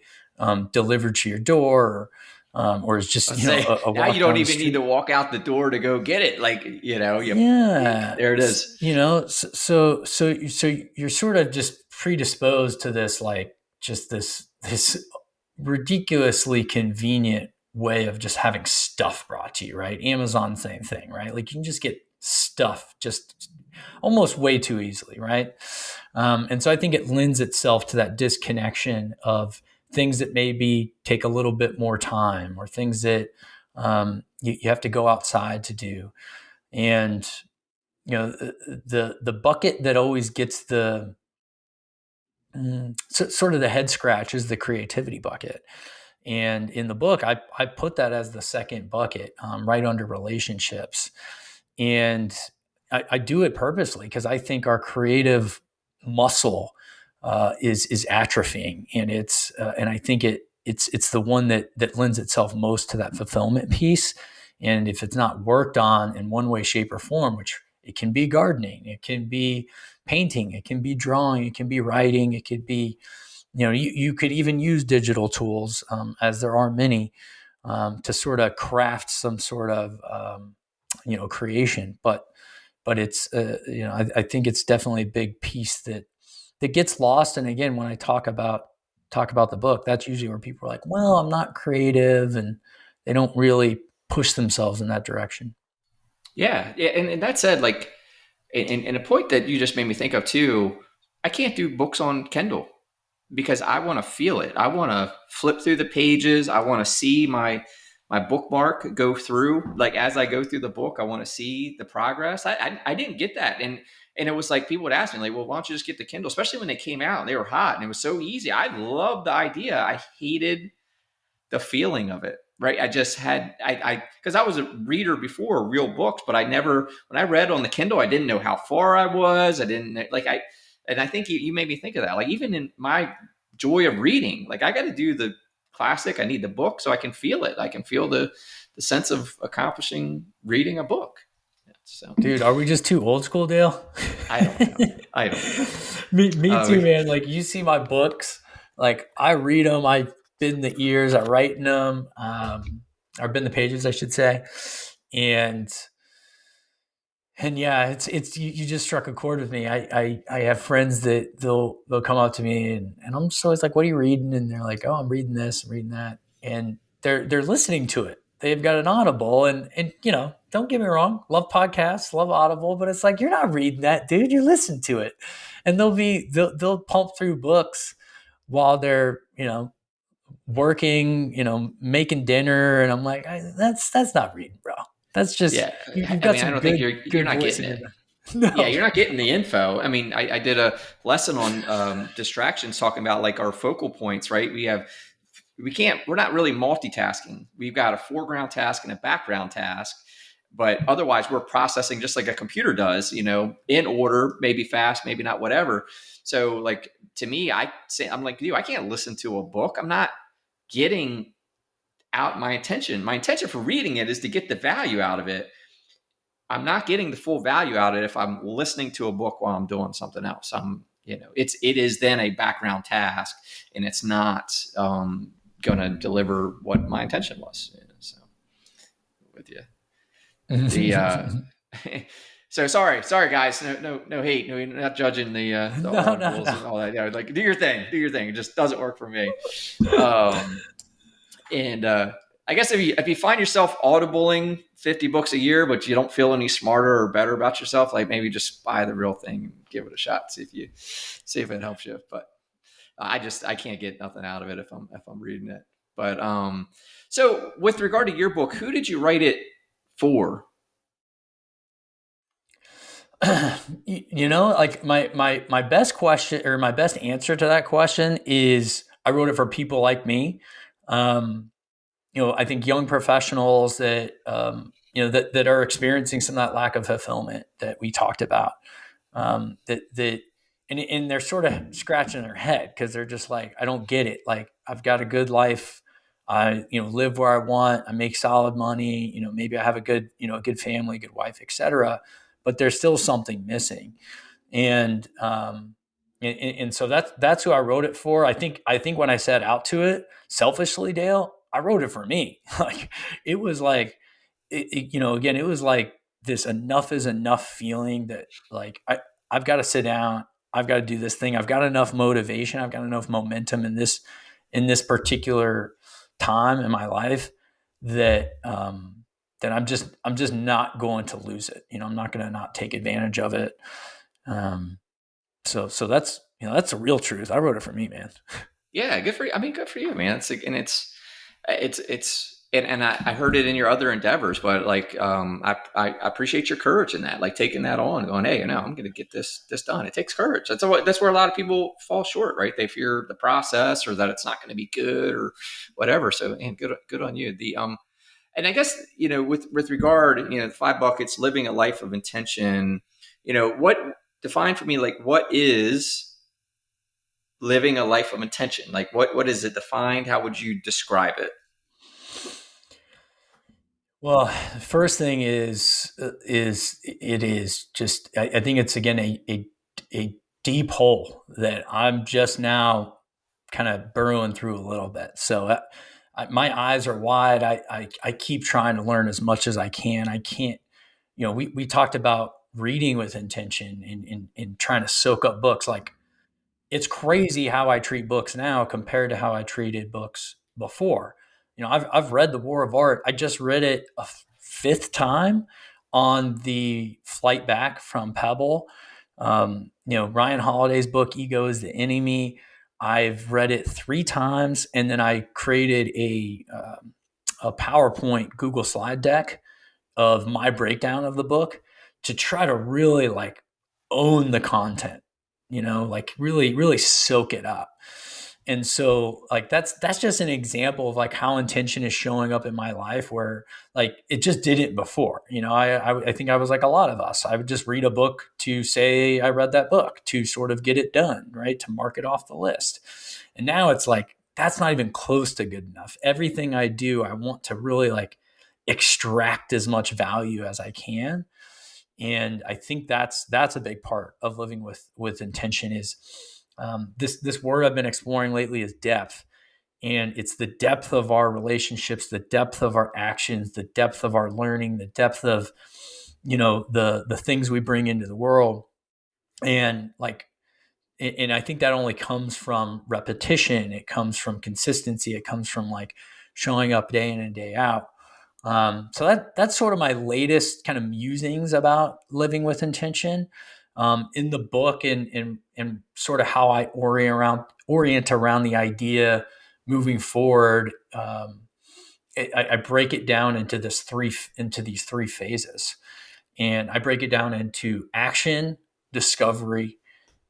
Delivered to your door, or it's just Let's say a now you walk don't down the even need to street. walk out the door to go get it. Like, Yeah, there it is. so you're sort of just predisposed to this, like just this ridiculously convenient way of just having stuff brought to you, right? Amazon, same thing, right? Like you can just get stuff just almost way too easily, right? And so I think it lends itself to that disconnection of things that maybe take a little bit more time or things that you have to go outside to do. And the bucket that always gets the sort of the head scratch is the creativity bucket. And in the book, I put that as the second bucket, right under relationships. And I do it purposely because I think our creative muscle is atrophying, and I think it's the one that lends itself most to that fulfillment piece. And if it's not worked on in one way, shape, or form, which it can be gardening, it can be painting, it can be drawing, it can be writing, it could be you could even use digital tools, as there are many, to sort of craft some sort of creation. But it's I think it's definitely a big piece that gets lost. And again, when I talk about the book, that's usually where people are like, well, I'm not creative, and they don't really push themselves in that direction. Yeah, yeah. And that said, like, and a point that you just made me think of too, I can't do books on Kindle because I want to feel it. I want to flip through the pages. I want to see my bookmark, go through, like as I go through the book, I want to see the progress. I didn't get that. And it was like people would ask me, like, well, why don't you just get the Kindle? Especially when they came out and they were hot and it was so easy. I loved the idea. I hated the feeling of it. Right. I just had, because I was a reader before real books, but I never, when I read on the Kindle, I didn't know how far I was. I didn't like, and I think you made me think of that. Like, even in my joy of reading, like, I got to do the classic. I need the book so I can feel it. I can feel the sense of accomplishing reading a book. Yeah, so Dude, are we just too old school, Dale? I don't know. I don't know. Me Uh, too, man. Like, you see my books, like I read them, I bend the ears, I write in them, or bend the pages, I should say. And yeah, it's you just struck a chord with me. I have friends that they'll come up to me and I'm just always like, what are you reading? And they're like, oh, I'm reading this, I'm reading that. And they're listening to it. They've got an Audible and don't get me wrong, love podcasts, love Audible, but it's like, you're not reading that, dude. You listen to it. And they'll pump through books while they're, working, making dinner. And I'm like, that's not reading, bro. That's just, yeah. you've I got mean, I some don't think you're good not voice getting in your it. mouth. Yeah, No. you're not getting the info. I mean, I did a lesson on distractions, talking about like our focal points, right? We're not really multitasking. We've got a foreground task and a background task, but otherwise we're processing just like a computer does, in order, maybe fast, maybe not, whatever. So like, to me, I'm like, dude, I can't listen to a book. I'm not getting out my intention. My intention for reading it is to get the value out of it. I'm not getting the full value out of it if I'm listening to a book while I'm doing something else. It is then a background task, and it's not going to deliver what my intention was. So, with you, the so sorry guys, no hate, no, not judging the No, no, audibles no. and all that. Yeah, like, do your thing, It just doesn't work for me. Um, and I guess if you find yourself audibling 50 books a year, but you don't feel any smarter or better about yourself, like, maybe just buy the real thing and give it a shot. See if it helps you. But I can't get nothing out of it if I'm reading it. But so with regard to your book, who did you write it for? Like my best question, or my best answer to that question, is I wrote it for people like me. Um, I think young professionals that that are experiencing some of that lack of fulfillment that we talked about. That and they're sort of scratching their head because they're just like, I don't get it. Like, I've got a good life. I live where I want. I make solid money. Maybe I have a good family, good wife, etc. But there's still something missing. And so that's who I wrote it for. I think when I set out to it, selfishly, Dale, I wrote it for me. Like, it was like, again, it was like this enough is enough feeling that, like, I've got to sit down. I've got to do this thing. I've got enough motivation. I've got enough momentum in this particular time in my life that that I'm just not going to lose it. I'm not going to not take advantage of it. Um, so that's the real truth. I wrote it for me, man. Yeah, good for you. I mean, good for you, man. And I heard it in your other endeavors, but like, I appreciate your courage in that, like taking that on, going, hey, I'm going to get this done. It takes courage. That's where a lot of people fall short, right? They fear the process, or that it's not going to be good, or whatever. So, and good on you. And I guess, with regard, the five buckets, living a life of intention. What define for me, like, what is living a life of intention? Like, what is it defined? How would you describe it? Well, the first thing is it is just, I think it's, again, a deep hole that I'm just now kind of burrowing through a little bit. So my eyes are wide. I keep trying to learn as much as I can. I can't, we talked about reading with intention and trying to soak up books. Like, it's crazy how I treat books now compared to how I treated books before. I've read The War of Art. I just read it a fifth time on the flight back from Pebble. Ryan Holiday's book, Ego is the Enemy. I've read it three times, and then I created a PowerPoint Google slide deck of my breakdown of the book to try to really like own the content, like really soak it up. And so like that's just an example of like how intention is showing up in my life, where like it just didn't before. I think I was like a lot of us. I would just read a book to say I read that book, to sort of get it done, right? To mark it off the list. And now it's like that's not even close to good enough. Everything I do, I want to really like extract as much value as I can. And I think that's a big part of living with intention is this word I've been exploring lately is depth. And it's the depth of our relationships, the depth of our actions, the depth of our learning, the depth of the things we bring into the world. And like, and I think that only comes from repetition. It comes from consistency. It comes from like showing up day in and day out. So that's sort of my latest kind of musings about living with intention. In the book, and sort of how I orient around the idea moving forward. I break it down into these three phases, and I break it down into action, discovery,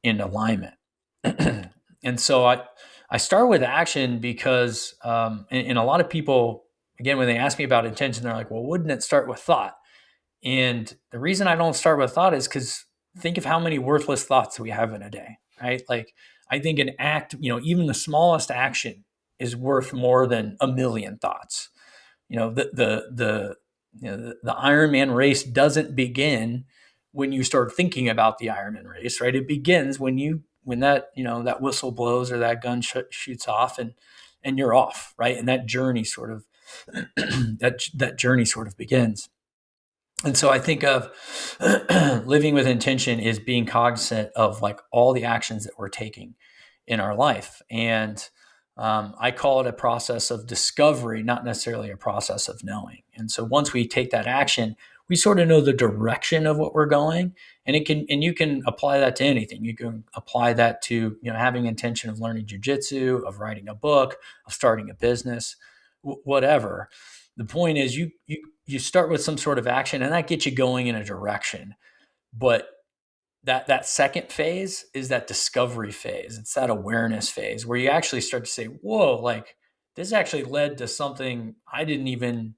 and alignment. And so I start with action because, and a lot of people, again, when they ask me about intention, they're like, well, wouldn't it start with thought? And the reason I don't start with thought is because think of how many worthless thoughts we have in a day, right? Like I think an act, even the smallest action is worth more than a million thoughts. The Ironman race doesn't begin when you start thinking about the Ironman race, right? It begins when that whistle blows or that gun shoots off, and you're off, right? And that journey sort of that journey sort of begins. And so I think of living with intention is being cognizant of like all the actions that we're taking in our life. And I call it a process of discovery, not necessarily a process of knowing. And so once we take that action, we sort of know the direction of what we're going, and you can apply that to anything. You can apply that to, having intention of learning Jiu Jitsu, of writing a book, of starting a business, whatever. The point is you start with some sort of action, and that gets you going in a direction. But that second phase is that discovery phase. It's that awareness phase where you actually start to say, whoa, like this actually led to something I didn't even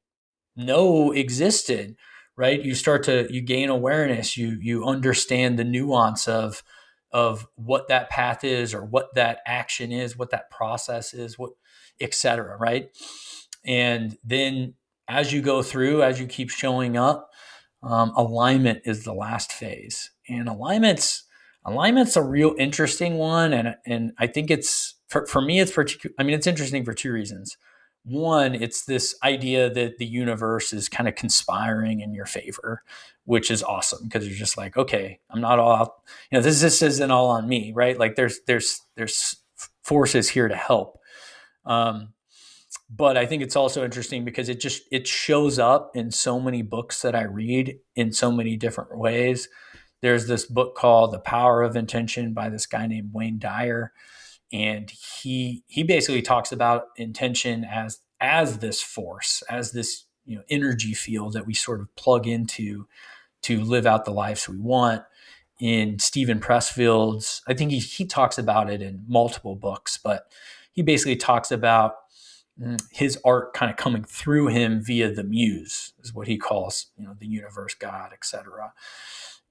know existed, right? You gain awareness, you understand the nuance of what that path is, or what that action is, what that process is, what, etc., right? And then as you go through, as you keep showing up, alignment is the last phase. And alignment's a real interesting one, and I think it's for me it's particular. I mean, it's interesting for two reasons. One, it's this idea that the universe is kind of conspiring in your favor, which is awesome because you're just like, okay, I'm not all out. This isn't all on me, right? Like there's forces here to help. But I think it's also interesting because it shows up in so many books that I read in so many different ways. There's this book called The Power of Intention by this guy named Wayne Dyer, and he basically talks about intention as this force, as this energy field that we sort of plug into to live out the lives we want. In Stephen Pressfield's, I think he talks about it in multiple books, but he basically talks about his art kind of coming through him via the muse, is what he calls, the universe, God, etc.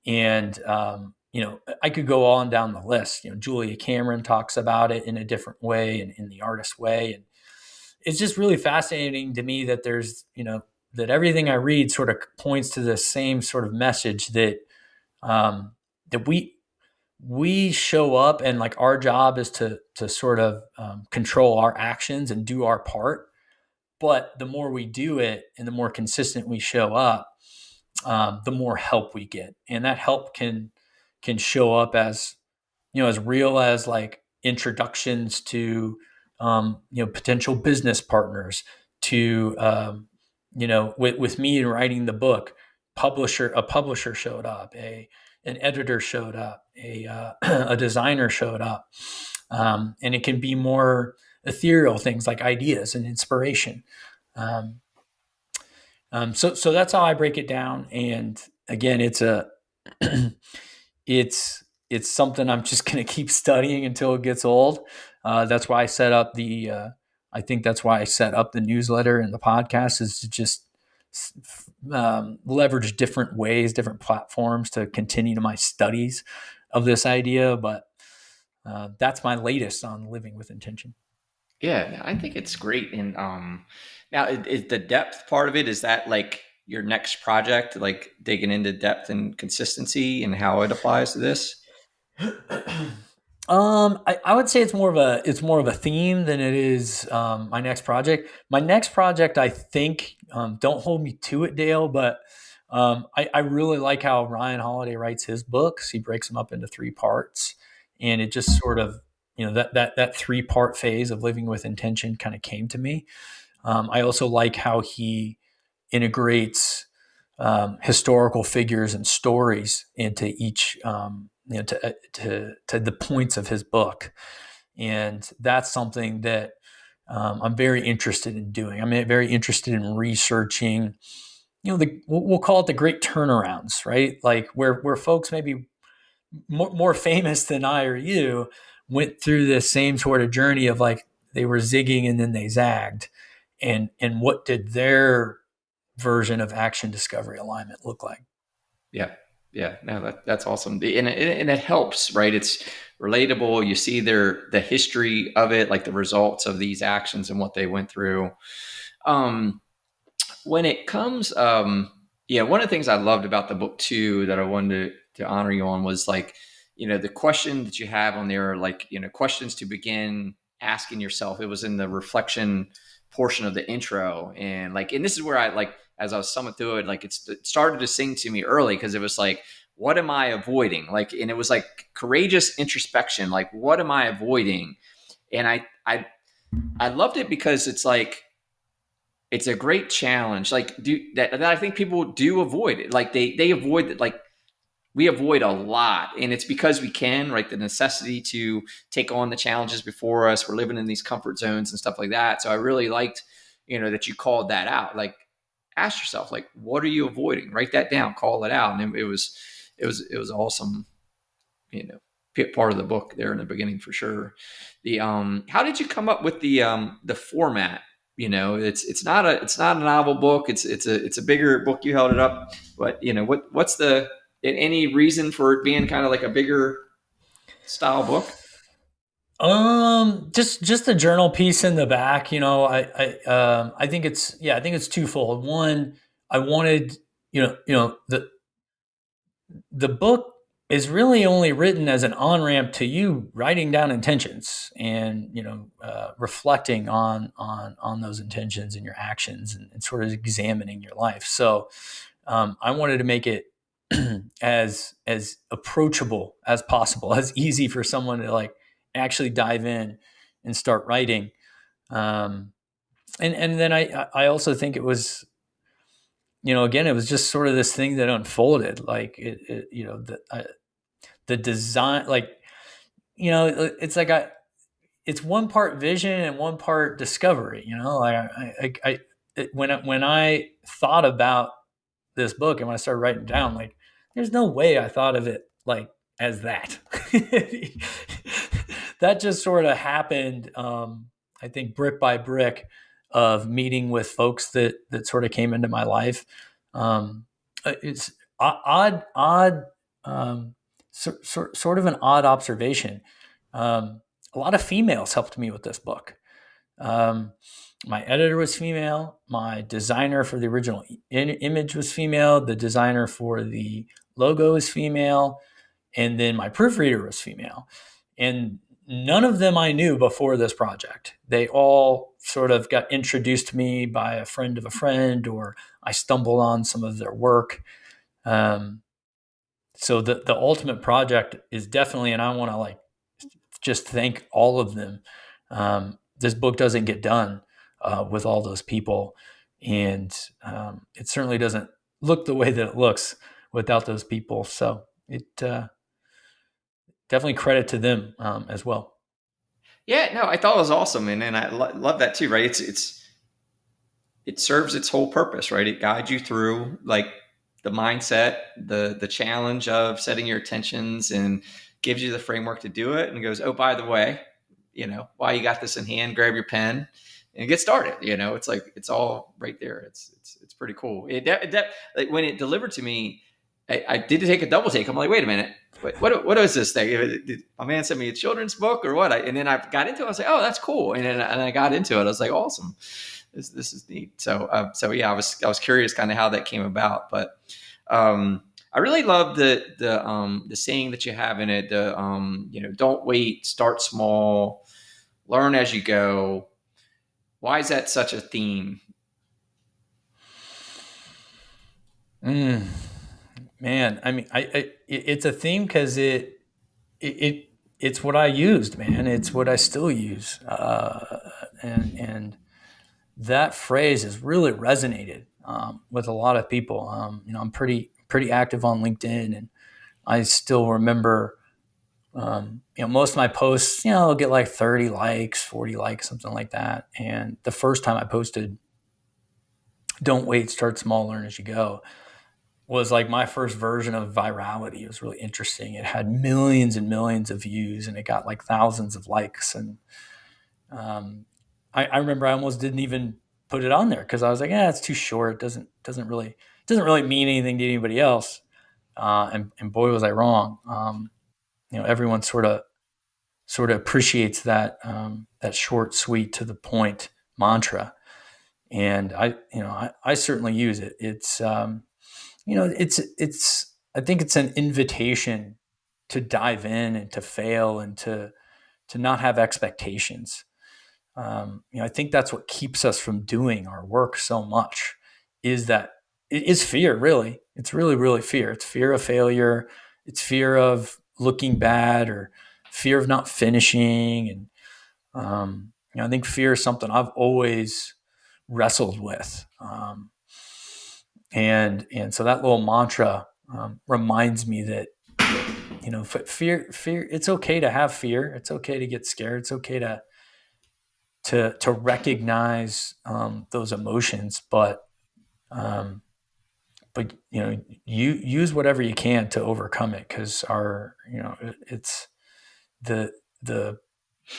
And I could go on down the list. Julia Cameron talks about it in a different way and in the artist way, and it's just really fascinating to me that there's that everything I read sort of points to the same sort of message that that we show up, and like our job is to sort of control our actions and do our part. But the more we do it and the more consistent we show up, the more help we get, and that help can show up as as real as like introductions to potential business partners, to with me in writing the book, a publisher showed up, an editor showed up, a designer showed up, and it can be more ethereal things like ideas and inspiration. So that's how I break it down. And again, it's it's something I'm just going to keep studying until it gets old. That's why I set up I think that's why I set up the newsletter and the podcast, is to just leverage different ways, different platforms to continue to my studies of this idea. But that's my latest on living with intention. Yeah, I think it's great. And now is the depth part of it, is that like your next project, like digging into depth and consistency and how it applies to this? I would say it's more of a theme than it is my next project. My next project, I think, don't hold me to it, Dale, but I really like how Ryan Holiday writes his books. He breaks them up into three parts, and it just sort of, that three-part phase of living with intention kind of came to me. I also like how he integrates historical figures and stories into each, to the points of his book, and that's something that I'm very interested in doing. I'm very interested in researching. We'll call it the great turnarounds, right? Like where folks maybe more famous than I or you went through this same sort of journey of like they were zigging and then they zagged, and what did their version of action discovery alignment look like? Yeah. Yeah. No, that's awesome. And it helps, right? It's relatable. You see the history of it, like the results of these actions and what they went through. Um, when it comes, yeah, one of the things I loved about the book too that I wanted to honor you on was like, the question that you have on there, like, questions to begin asking yourself. It was in the reflection portion of the intro. And like, and this is where I like, as I was summing through it, like it started to sing to me early because it was like, what am I avoiding? Like, and it was like courageous introspection. Like, what am I avoiding? And I loved it because it's like, it's a great challenge. Like that I think people do avoid it. Like they avoid it. Like we avoid a lot, and it's because we can. Right, the necessity to take on the challenges before us. We're living in these comfort zones and stuff like that. So I really liked, that you called that out. Like ask yourself, like, what are you avoiding? Write that down. Call it out. And it was awesome. You know, part of the book there in the beginning for sure. The how did you come up with the format? It's not a novel book. It's a bigger book. You held it up, but what's the any reason for it being kind of like a bigger style book? Just the journal piece in the back. I think I think it's twofold. One, I wanted, the book is really only written as an on ramp to you writing down intentions and reflecting on those intentions and your actions, and sort of examining your life. So I wanted to make it as approachable as possible, as easy for someone to like actually dive in and start writing. Um, and then I also think it was, again, it was just sort of this thing that unfolded. Like the design, like, it's like it's one part vision and one part discovery. Like when I thought about this book and when I started writing down, like, there's no way I thought of it like as that. That just sort of happened. I think brick by brick of meeting with folks that sort of came into my life. It's odd, sort of an odd observation. A lot of females helped me with this book. Um, my editor was female. My designer for the original image was female. The designer for the logo is female. And then my proofreader was female. And none of them I knew before this project. They all sort of got introduced to me by a friend of a friend, or I stumbled on some of their work. Um, so the ultimate project is definitely, and I want to like just thank all of them. This book doesn't get done with all those people, and it certainly doesn't look the way that it looks without those people. So it definitely credit to them as well. Yeah, no, I thought it was awesome, and I love that too. Right? It's it serves its whole purpose, right? It guides you through like the mindset, the challenge of setting your intentions, and gives you the framework to do it. And goes, oh, by the way, while you got this in hand, grab your pen and get started. It's like it's all right there. It's pretty cool. Like when it delivered to me, I did take a double take. I'm like, wait a minute. What is this thing? My man sent me a children's book or what? And then I got into it. I was like, oh, that's cool. And then I got into it. I was like, awesome. This is neat. So yeah, I was curious kind of how that came about, but I really love the saying that you have in it. Don't wait, start small, learn as you go. Why is that such a theme? Mm, man, I mean, it's a theme because it it's what I used, man. It's what I still use, and that phrase has really resonated with a lot of people. I'm pretty active on LinkedIn, and I still remember, most of my posts, I'll get like 30 likes, 40 likes, something like that. And the first time I posted, "Don't wait, start small, learn as you go," was like my first version of virality. It was really interesting. It had millions and millions of views, and it got like thousands of likes. And I remember I almost didn't even put it on there because I was like, "Yeah, it's too short. It doesn't really mean anything to anybody else." And boy, was I wrong. Everyone sort of appreciates that short, sweet, to the point mantra, and I certainly use it. It's I think it's an invitation to dive in and to fail and to not have expectations. I think that's what keeps us from doing our work so much, is that it is fear. Really, it's really, really fear. It's fear of failure. It's fear of looking bad, or fear of not finishing. And I think fear is something I've always wrestled with. And so that little mantra reminds me that fear. It's okay to have fear. It's okay to get scared. It's okay to recognize those emotions, um, but you use whatever you can to overcome it, because it's the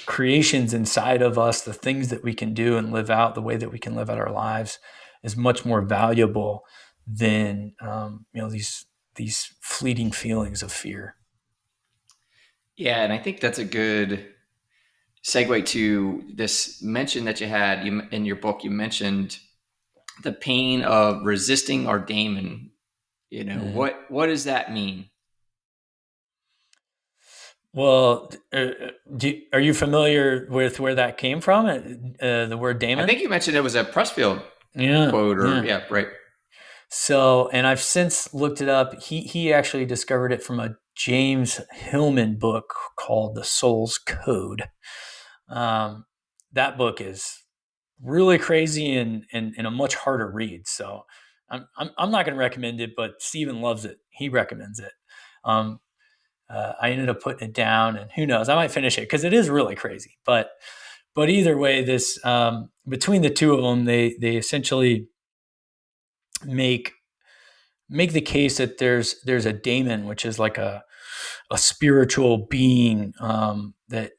creations inside of us, the things that we can do and live out, the way that we can live out our lives, is much more valuable than these fleeting feelings of fear. Yeah, and I think that's a good segue to this mention that you had in your book. You mentioned the pain of resisting our daemon. Mm. What does that mean? Well, are you familiar with where that came from? The word I daemon? think you mentioned it was a Pressfield Yeah, quote, or yeah. yeah, right. So, and I've since looked it up. He actually discovered it from a James Hillman book called The Soul's Code. Um, that book is really crazy and a much harder read. So I'm not going to recommend it, but Steven loves it. He recommends it. Um, I ended up putting it down, and who knows, I might finish it because it is really crazy. But either way, this between the two of them, they essentially make make the case that there's a daemon, which is like a spiritual being that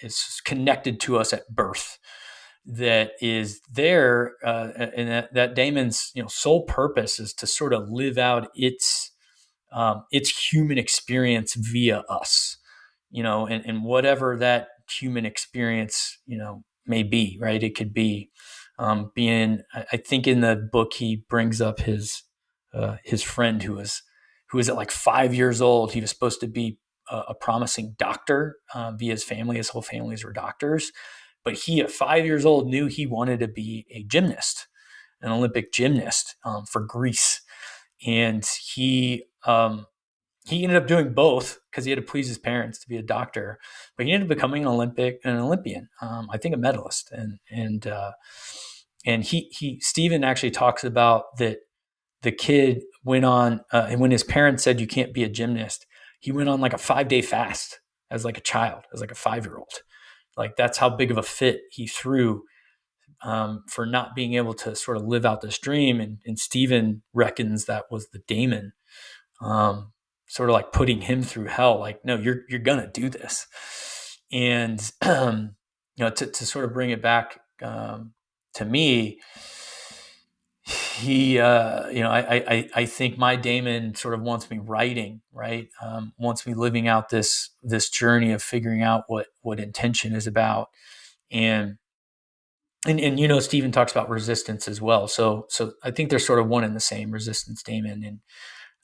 is connected to us at birth, that is there, and that daemon's sole purpose is to sort of live out its human experience via us, and whatever that human experience may be, right? It could be being. I think in the book he brings up his friend who was at like 5 years old. He was supposed to be a promising doctor via his family. His whole families were doctors, but he at 5 years old knew he wanted to be a gymnast, an Olympic gymnast for Greece, and he ended up doing both because he had to please his parents to be a doctor. But he ended up becoming an Olympian, I think a medalist, and he Stephen actually talks about that the kid went on, and when his parents said you can't be a gymnast, he went on like a 5-day fast as like a child, as like a 5-year old. Like that's how big of a fit he threw for not being able to sort of live out this dream. And Stephen reckons that was the daemon, sort of like putting him through hell. Like, no, you're gonna do this. And to sort of bring it back to me, he I think my daemon sort of wants me writing, right, wants me living out this journey of figuring out what intention is about. And Stephen talks about resistance as well, so I think they're sort of one and the same, resistance daemon.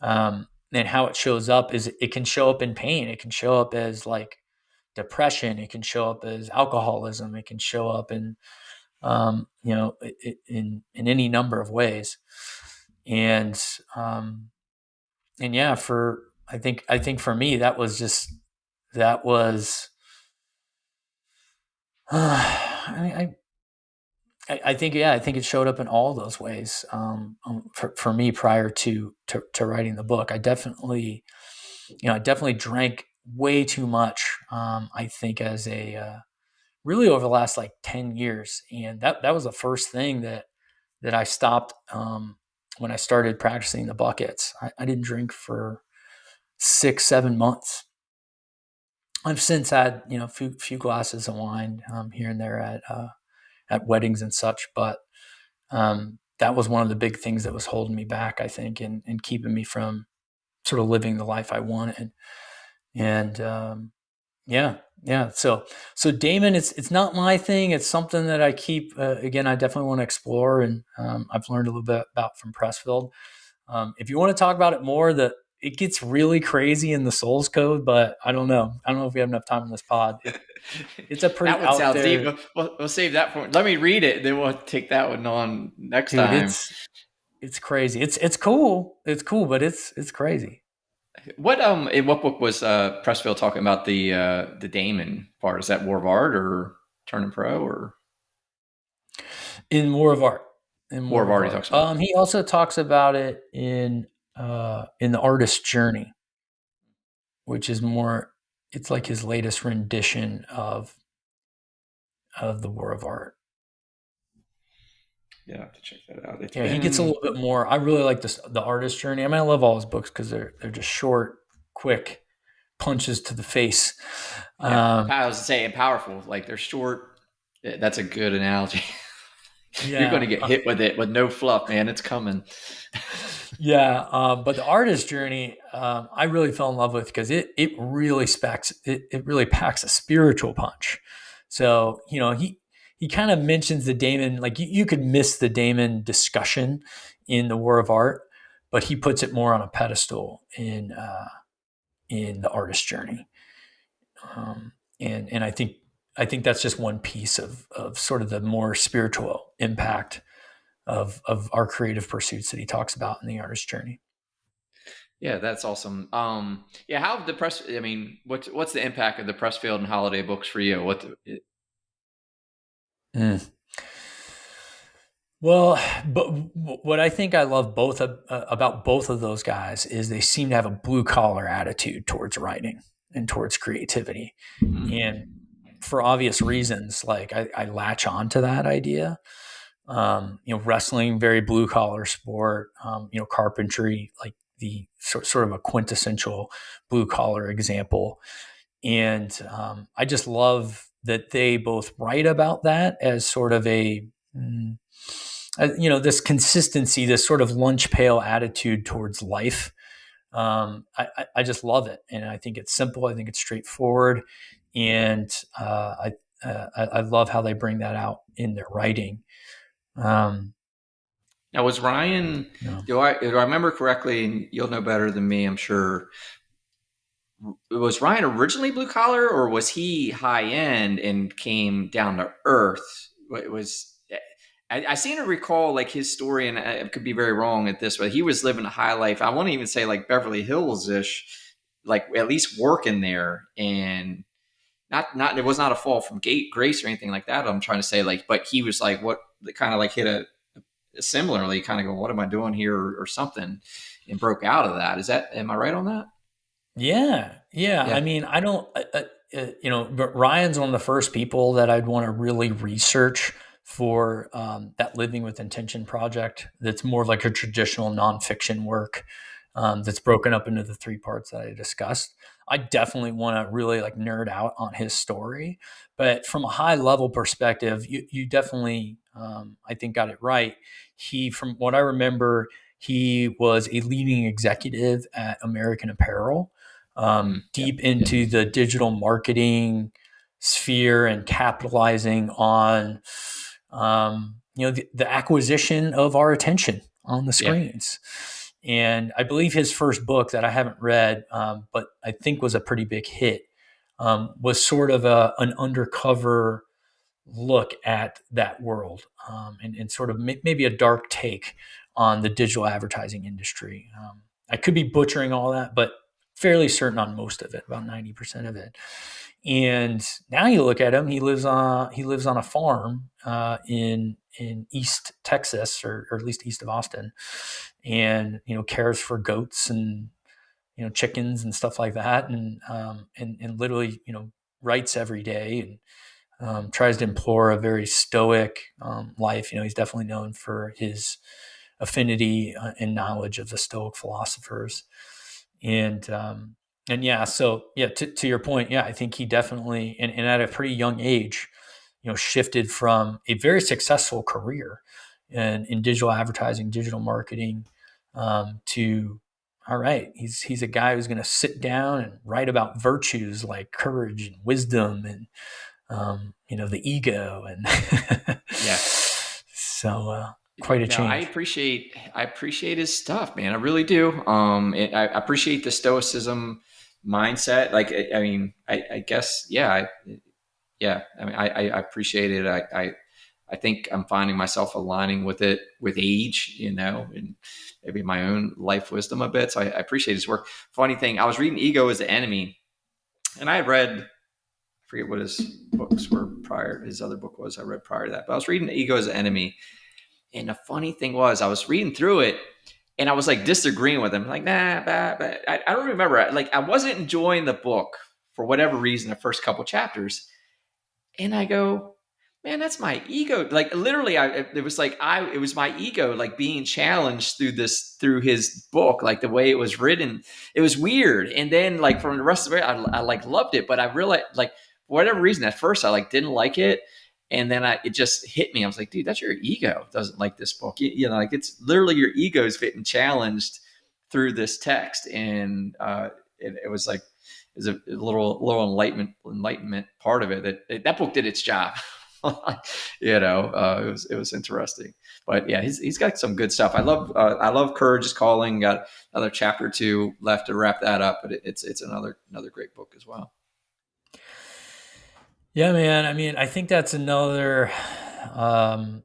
And how it shows up is it can show up in pain, it can show up as like depression, it can show up as alcoholism, it can show up in in any number of ways. And and yeah, for I think for me that was I think I think it showed up in all those ways, for me prior to writing the book. I definitely drank way too much. I think as a really over the last like 10 years, and that was the first thing that I stopped, when I started practicing the buckets. I didn't drink for 6-7 months. I've since had few glasses of wine, here and there at weddings and such, but that was one of the big things that was holding me back, I think, and keeping me from sort of living the life I wanted. And yeah, yeah. So Damon, it's not my thing. It's something that I keep. Again, I definitely want to explore, and I've learned a little bit about from Pressfield. If you want to talk about it more, it gets really crazy in the Souls Code, but I don't know. I don't know if we have enough time in this pod. It's a pretty That one out sounds deep. there, We'll save that for. Let me read it, then we'll take that one on next dude. time. It's crazy. It's cool. It's cool, but it's crazy. What in what book was Pressfield talking about the Damon part? Is that War of Art or Turning Pro or In War of Art. In War War of of Art? He Art. talks about. He also talks about it in the Artist's Journey, which is more. It's like his latest rendition of the War of Art. Yeah, I have to check that out. It's Yeah, he gets a been little bit more. I really like the Artist's Journey. I mean, I love all his books because they're just short, quick punches to the face. yeah. Um, I was saying powerful. Like they're short. That's a good analogy. You're going to yeah, get hit with it with no fluff, man. It's coming. yeah. But the Artist's Journey, I really fell in love with because it really it really packs a spiritual punch. So he kind of mentions the Damon, like you could miss the Damon discussion in the War of Art, but he puts it more on a pedestal in the Artist's Journey. And I think that's just one piece of sort of the more spiritual impact of our creative pursuits that he talks about in the Artist's Journey. Yeah, that's awesome. Yeah, how the press? I mean, what's the impact of the Pressfield and Holiday books for you? Mm. Well, but what I think I love about both of those guys is they seem to have a blue collar attitude towards writing and towards creativity, and for obvious reasons, like I latch on to that idea. Wrestling, very blue collar sport. Carpentry, like the sort of a quintessential blue collar example. And I just love that they both write about that as sort of this consistency, this sort of lunch pail attitude towards life. I just love it, and I think it's simple. I think it's straightforward, and I love how they bring that out in their writing. Now, was Ryan? You know. Do I remember correctly? And you'll know better than me, I'm sure. Was Ryan originally blue collar, or was he high end and came down to earth? It was. I seem to recall like his story, and I could be very wrong at this, but he was living a high life. I won't even say like Beverly Hills ish, like at least working there, and not it was not a fall from grace or anything like that. I'm trying to say like, but he was like what kind of like hit a similarly kind of go, what am I doing here or something, and broke out of that. Am I right on that? Yeah, yeah. I Yeah. mean, I don't, but Ryan's one of the first people that I'd want to really research for that Living with Intention project. That's more like a traditional nonfiction work that's broken up into the three parts that I discussed. I definitely want to really like nerd out on his story, but from a high level perspective, you definitely, I think, got it right. He, from what I remember, he was a leading executive at American Apparel, Yep. deep Yep. into the digital marketing sphere and capitalizing on, the acquisition of our attention on the Yeah. screens. And I believe his first book that I haven't read, but I think was a pretty big hit, was sort of an undercover look at that world, and sort of maybe a dark take on the digital advertising industry. I could be butchering all that, but fairly certain on most of it, about 90% of it. And now you look at him; he lives on a farm in East Texas, or at least east of Austin, and cares for goats and chickens and stuff like that, and literally writes every day, and tries to implore a very stoic life. He's definitely known for his affinity and knowledge of the Stoic philosophers, and and yeah, so yeah, to your point, yeah, I think he definitely, and at a pretty young age, shifted from a very successful career in digital advertising, digital marketing, to all right, he's a guy who's going to sit down and write about virtues like courage and wisdom and the ego, and Yeah. so quite Yeah, a no, change. I appreciate his stuff, man. I really do. I appreciate the stoicism mindset. Like, I mean, I guess, yeah, yeah. I mean, I appreciate it. I think I'm finding myself aligning with it with age, and maybe my own life wisdom a bit. So I appreciate his work. Funny thing, I was reading Ego as the Enemy, and I had read, I forget what his books were prior. His other book was I read prior to that, but I was reading Ego as the Enemy. And the funny thing was, I was reading through it, and I was like disagreeing with him, like, nah, I don't remember. Like, I wasn't enjoying the book for whatever reason, the first couple chapters. And I go, man, that's my ego. Like, literally, it was my ego, like, being challenged through his book, like the way it was written. It was weird. And then, like, from the rest of it, I like loved it. But I realized, like, for whatever reason, at first, I like didn't like it. And then it just hit me. I was like, dude, that's your ego doesn't like this book. Like, it's literally your ego is getting challenged through this text. And it was like, is a little enlightenment part of it that book did its job. It was interesting, but yeah, he's got some good stuff. I love Courage is Calling. Got another chapter or two left to wrap that up, but it's another great book as well. Yeah, man. I mean, I think that's another um,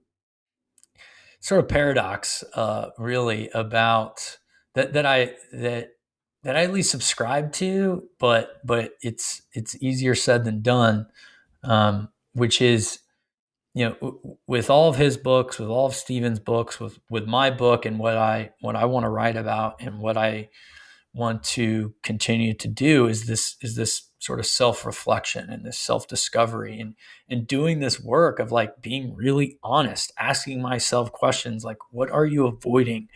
sort of paradox, really, about that I at least subscribe to, but it's easier said than done. Which is, with all of his books, with all of Steven's books, with my book and what I want to write about, and what I want to continue to do, is this sort of self-reflection and this self-discovery, and doing this work of like being really honest, asking myself questions like, what are you avoiding?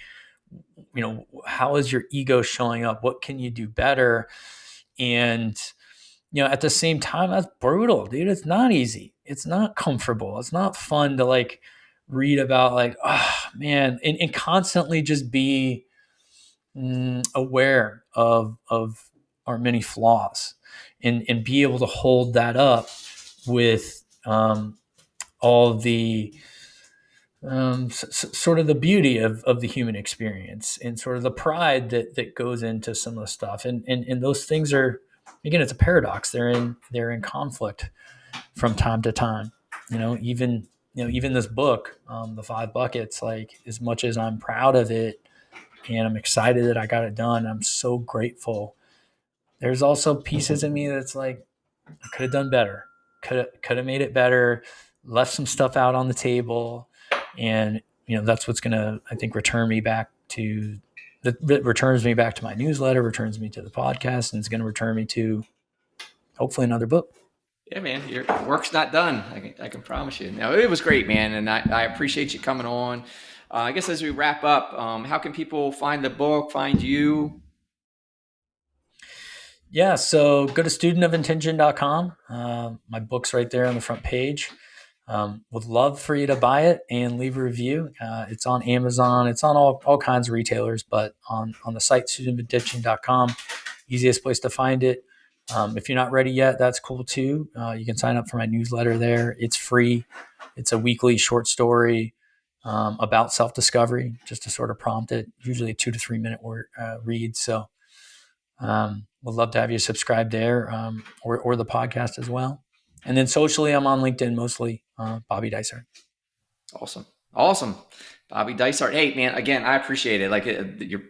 How is your ego showing up? What can you do better? And at the same time, that's brutal, dude. It's not easy. It's not comfortable. It's not fun to like read about, like, oh man, and constantly just be aware of our many flaws, and be able to hold that up with all the sort of the beauty of the human experience, and sort of the pride that goes into some of the stuff, and those things are, again, it's a paradox. They're in conflict from time to time. Even this book, the Five Buckets, like, as much as I'm proud of it and I'm excited that I got it done, I'm so grateful. There's also pieces of me that's like, I could have done better. Could have made it better. Left some stuff out on the table, and that's what's gonna, I think, that returns me back to my newsletter, returns me to the podcast, and it's gonna return me to hopefully another book. Yeah, man, your work's not done. I can promise you. No, it was great, man, and I appreciate you coming on. I guess as we wrap up, how can people find the book, find you? Yeah, so go to studentofintention.com. My book's right there on the front page. Would love for you to buy it and leave a review. It's on Amazon. It's on all kinds of retailers, but on the site, studentofintention.com, easiest place to find it. If you're not ready yet, that's cool too. You can sign up for my newsletter there. It's free. It's a weekly short story about self-discovery, just to sort of prompt it, usually a 2 to 3 minute read. So would love to have you subscribe there, or the podcast as well. And then socially, I'm on LinkedIn mostly, Bobby Dysart. Awesome. Awesome. Bobby Dysart. Hey, man, again, I appreciate it. Like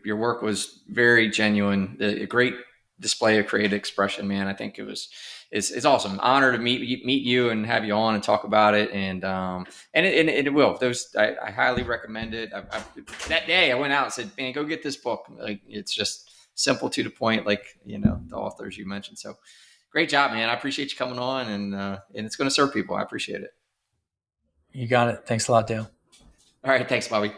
your work was very genuine, a great display of creative expression, man. I think it's awesome. Honor to meet you and have you on and talk about it. And it will. I highly recommend it. That day I went out and said, man, go get this book. Like, it's just simple to the point, like, the authors you mentioned. So great job, man. I appreciate you coming on, and it's going to serve people. I appreciate it. You got it. Thanks a lot, Dale. All right. Thanks, Bobby.